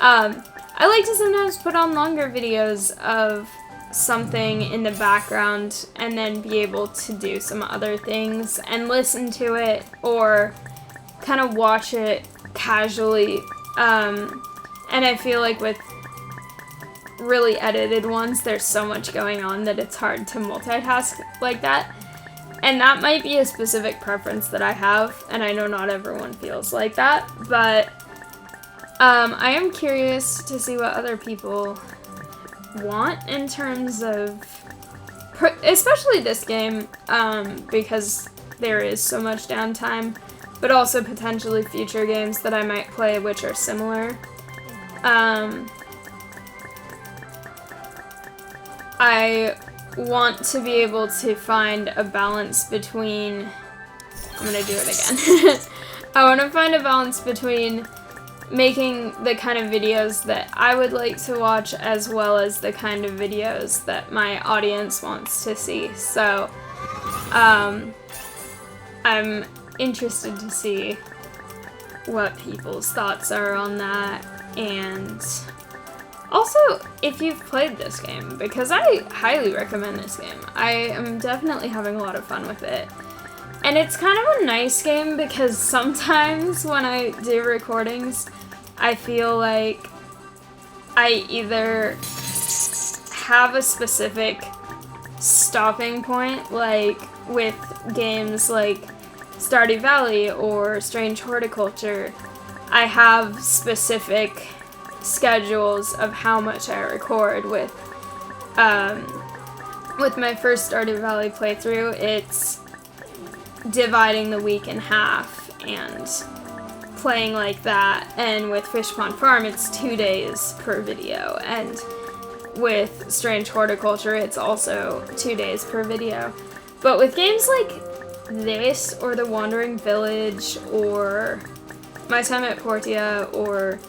I like to sometimes put on longer videos of something in the background and then be able to do some other things and listen to it or kind of watch it casually. And I feel like with really edited ones, there's so much going on that it's hard to multitask like that. And that might be a specific preference that I have, and I know not everyone feels like that, but I am curious to see what other people want in terms of, especially this game, because there is so much downtime, but also potentially future games that I might play which are similar. I want to be able to find a balance between... I'm gonna do it again. I want to find a balance between making the kind of videos that I would like to watch as well as the kind of videos that my audience wants to see. So, I'm interested to see what people's thoughts are on that, and also if you've played this game, because I highly recommend this game. I am definitely having a lot of fun with it. And it's kind of a nice game because sometimes when I do recordings, I feel like I either have a specific stopping point, like with games like Stardew Valley or Strange Horticulture. I have specific schedules of how much I record. With my first Stardew Valley playthrough, it's dividing the week in half and playing like that, and with Fish Pond Farm it's 2 days per video, and with Strange Horticulture it's also 2 days per video. But with games like this, or The Wandering Village, or My Time at Portia, or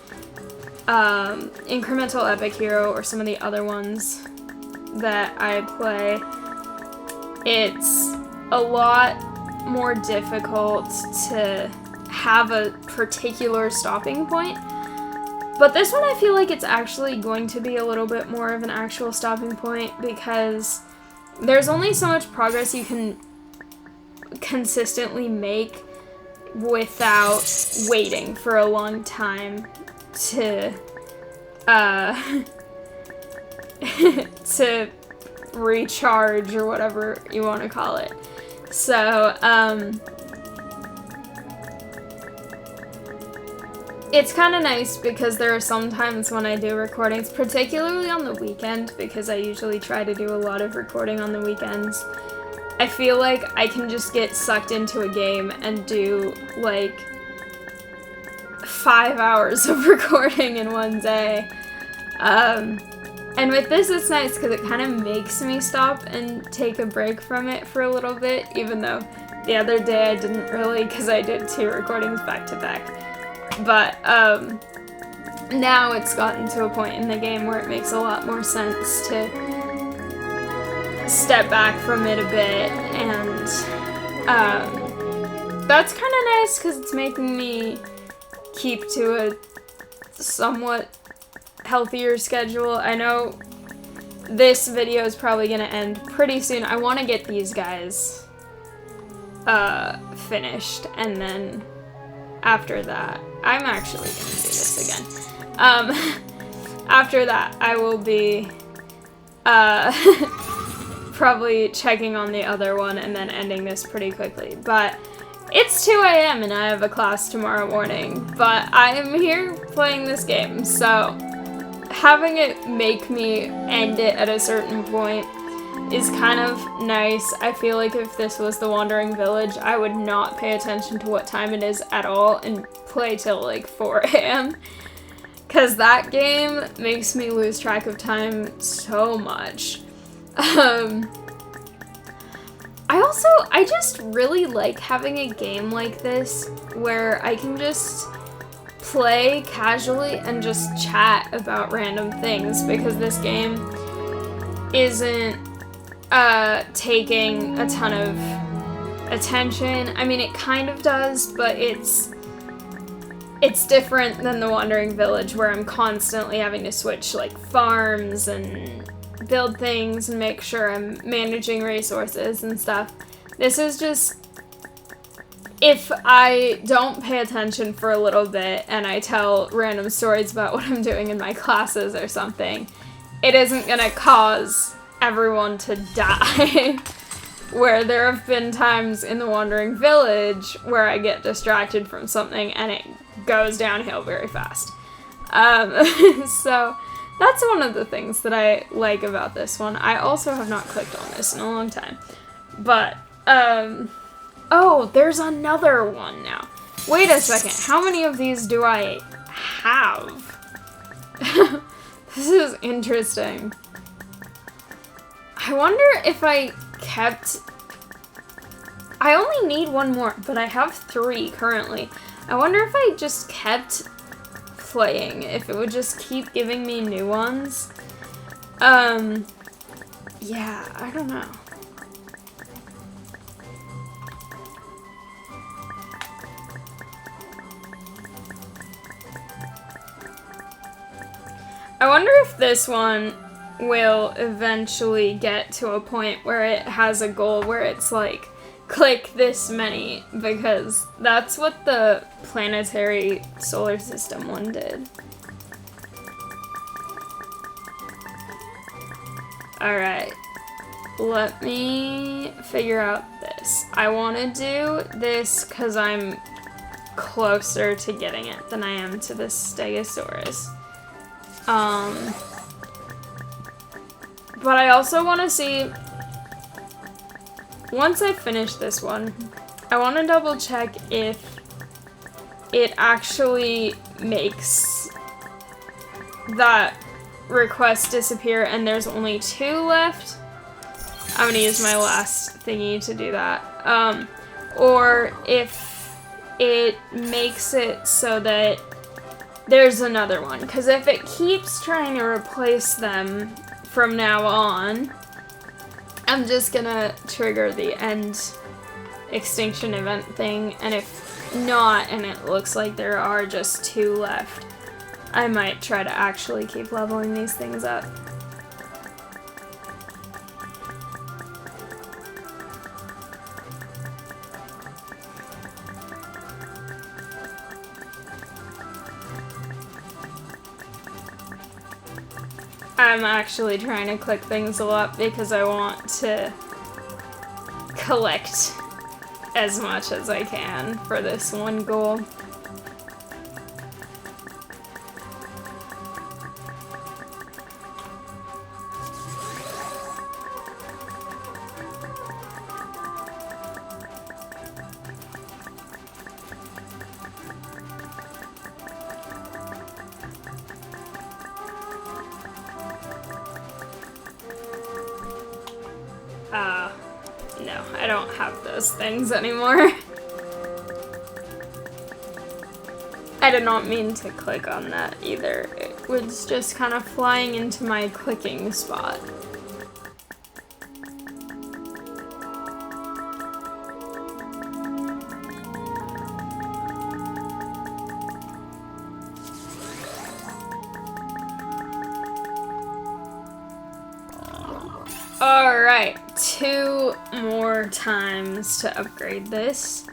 Incremental Epic Hero, or some of the other ones that I play, it's a lot more difficult to have a particular stopping point. But this one I feel like it's actually going to be a little bit more of an actual stopping point, because there's only so much progress you can consistently make without waiting for a long time to to recharge, or whatever you want to call it. So it's kind of nice because there are some times when I do recordings, particularly on the weekend, because I usually try to do a lot of recording on the weekends. I feel like I can just get sucked into a game and do like 5 hours of recording in one day. And with this it's nice because it kind of makes me stop and take a break from it for a little bit, even though the other day I didn't really, because I did 2 recordings back to back. But now it's gotten to a point in the game where it makes a lot more sense to step back from it a bit, and that's kind of nice because it's making me keep to a somewhat healthier schedule. I know this video is probably gonna end pretty soon. I want to get these guys finished, and then after that, I'm actually gonna do this again. After that, I will be probably checking on the other one and then ending this pretty quickly. But it's 2 a.m. and I have a class tomorrow morning, but I am here playing this game, so having it make me end it at a certain point is kind of nice. I feel like if this was the Wandering Village, I would not pay attention to what time it is at all and play till like 4 a.m. Because that game makes me lose track of time so much. I just really like having a game like this where I can just play casually and just chat about random things, because this game isn't taking a ton of attention. I mean, it kind of does, but it's different than the Wandering Village, where I'm constantly having to switch like farms and build things and make sure I'm managing resources and stuff. This is just, if I don't pay attention for a little bit and I tell random stories about what I'm doing in my classes or something, it isn't gonna cause everyone to die. Where there have been times in the Wandering Village where I get distracted from something and it goes downhill very fast. So that's one of the things that I like about this one. I also have not clicked on this in a long time. But, oh, there's another one now. Wait a second, how many of these do I have? This is interesting. I wonder if I kept... I only need one more, but I have 3 currently. I wonder if I just kept playing, if it would just keep giving me new ones. Yeah, I don't know. I wonder if this one will eventually get to a point where it has a goal where it's like, click this many, because that's what the planetary solar system one did. Alright, let me figure out this. I want to do this because I'm closer to getting it than I am to the Stegosaurus. But I also want to see, once I finish this one, I want to double check if it actually makes that request disappear and there's only 2 left. I'm gonna use my last thingy to do that. Or if it makes it so that there's another one. Because if it keeps trying to replace them from now on, I'm just gonna trigger the end extinction event thing, and if not, and it looks like there are just 2 left, I might try to actually keep leveling these things up. I'm actually trying to click things a lot because I want to collect as much as I can for this one goal. No, I don't have those things anymore. I did not mean to click on that either. It was just kind of flying into my clicking spot. Alright, 2 more times to upgrade this.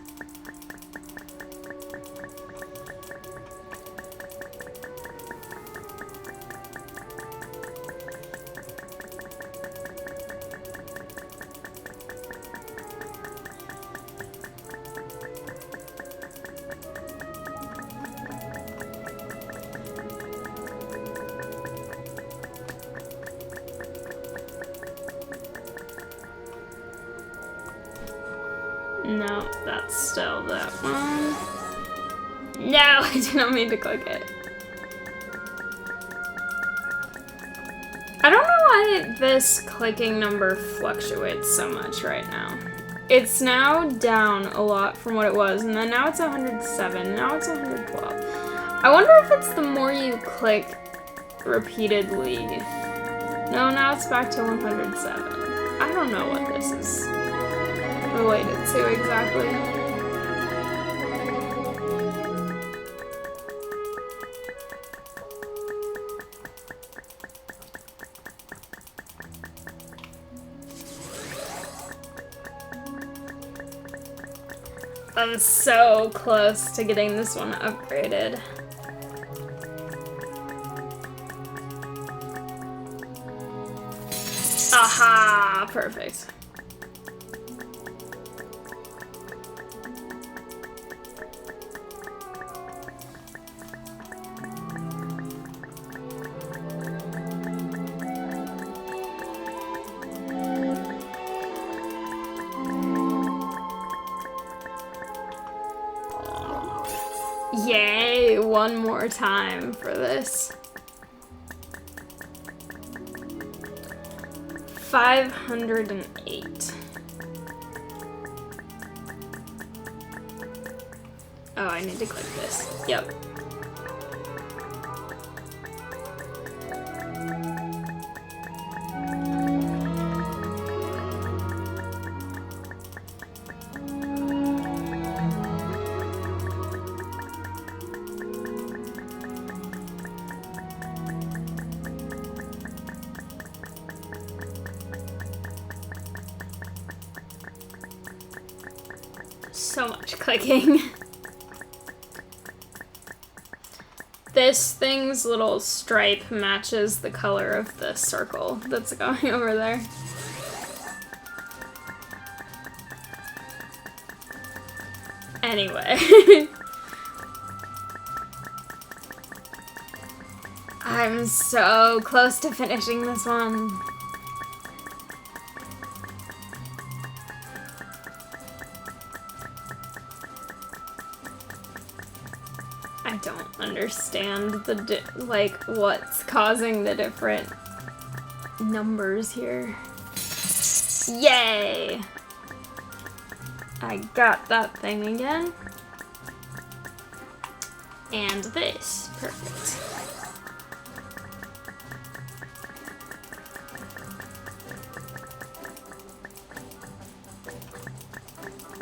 No, that's still that one. No, I did not mean to click it. I don't know why this clicking number fluctuates so much right now. It's now down a lot from what it was, and then now it's 107, now it's 112. I wonder if it's the more you click repeatedly. No, now it's back to 107. I don't know what this is related to exactly. I'm so close to getting this one upgraded. Aha! Perfect. Yay! One more time for this. 508. Oh, I need to click this. Yep. So much clicking. This thing's little stripe matches the color of the circle that's going over there. Anyway. I'm so close to finishing this one. I don't understand what's causing the different numbers here. Yay! I got that thing again. And this. Perfect.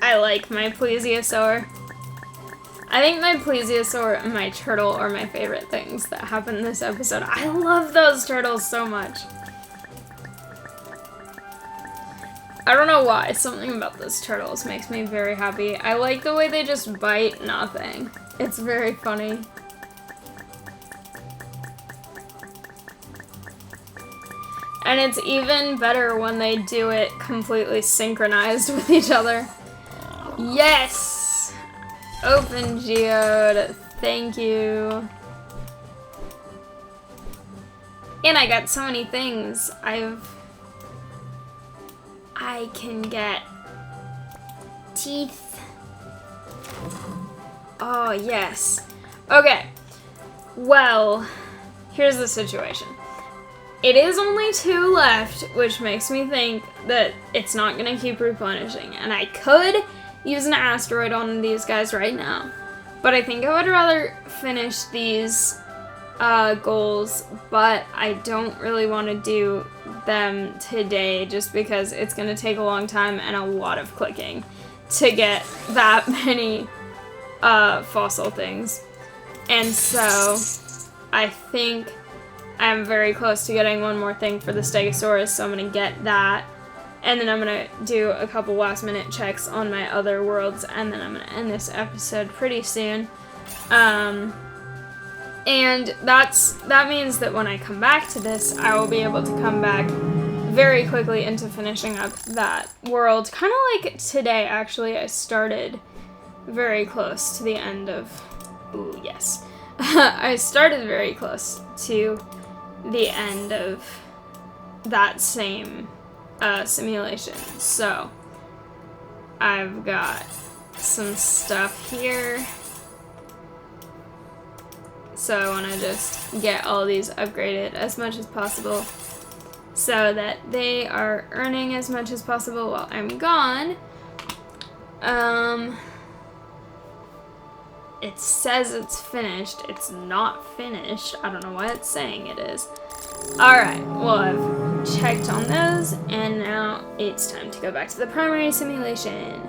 I like my plesiosaur. I think my plesiosaur and my turtle are my favorite things that happen in this episode. I love those turtles so much. I don't know why, something about those turtles makes me very happy. I like the way they just bite nothing. It's very funny. And it's even better when they do it completely synchronized with each other. Yes! Open geode, thank you. And I got so many things. I can get teeth. Oh, yes. Okay. Well, here's the situation. It is only 2 left, which makes me think that it's not gonna keep replenishing. And I could use an asteroid on these guys right now. But I think I would rather finish these goals, but I don't really want to do them today just because it's going to take a long time and a lot of clicking to get that many fossil things. And so I think I'm very close to getting one more thing for the Stegosaurus, so I'm going to get that. And then I'm going to do a couple last minute checks on my other worlds, and then I'm going to end this episode pretty soon. And that means that when I come back to this, I will be able to come back very quickly into finishing up that world. Kind of like today, actually, I started very close to the end of... Ooh, yes. I started very close to the end of that same... simulation. So, I've got some stuff here. So I want to just get all these upgraded as much as possible so that they are earning as much as possible while I'm gone. It says it's finished. It's not finished. I don't know why it's saying it is. Alright, well, I've checked on those, and now it's time to go back to the primary simulation.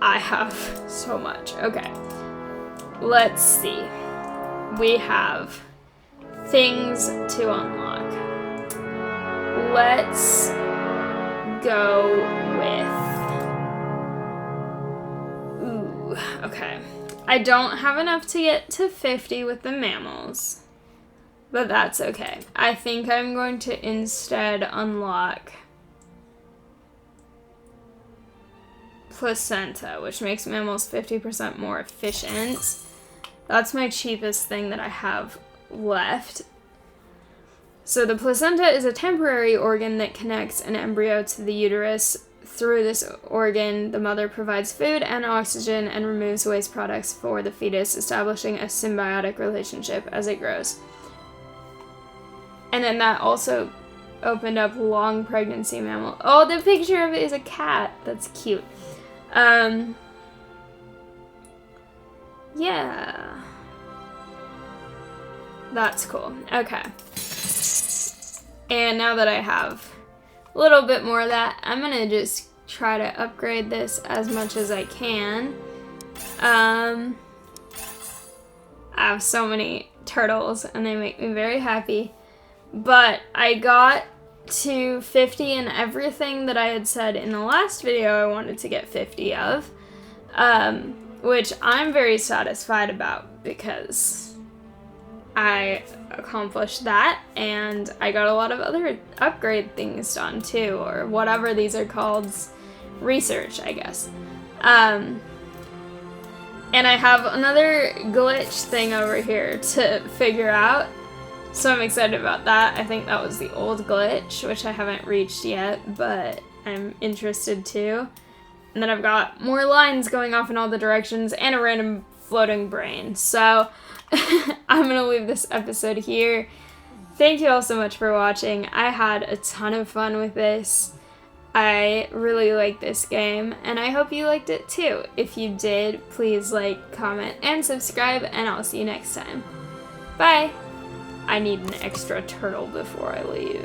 I have so much. Okay. Let's see. We have things to unlock. Let's go with... Ooh, okay. I don't have enough to get to 50 with the mammals, but that's okay. I think I'm going to instead unlock placenta, which makes mammals 50% more efficient. That's my cheapest thing that I have left. So the placenta is a temporary organ that connects an embryo to the uterus. Through this organ, the mother provides food and oxygen and removes waste products for the fetus, establishing a symbiotic relationship as it grows. And then that also opened up long pregnancy mammal. Oh, the picture of it is a cat. That's cute. Yeah. That's cool. Okay. And now that I have a little bit more of that, I'm gonna just try to upgrade this as much as I can. I have so many turtles and they make me very happy. But I got to 50 in everything that I had said in the last video I wanted to get 50 of. Which I'm very satisfied about because I accomplished that and I got a lot of other upgrade things done too, or whatever these are called, research, I guess. And I have another glitch thing over here to figure out, so I'm excited about that. I think that was the old glitch, which I haven't reached yet, but I'm interested too. And then I've got more lines going off in all the directions and a random floating brain. So I'm going to leave this episode here. Thank you all so much for watching. I had a ton of fun with this. I really like this game, and I hope you liked it too. If you did, please like, comment, and subscribe, and I'll see you next time. Bye! I need an extra turtle before I leave.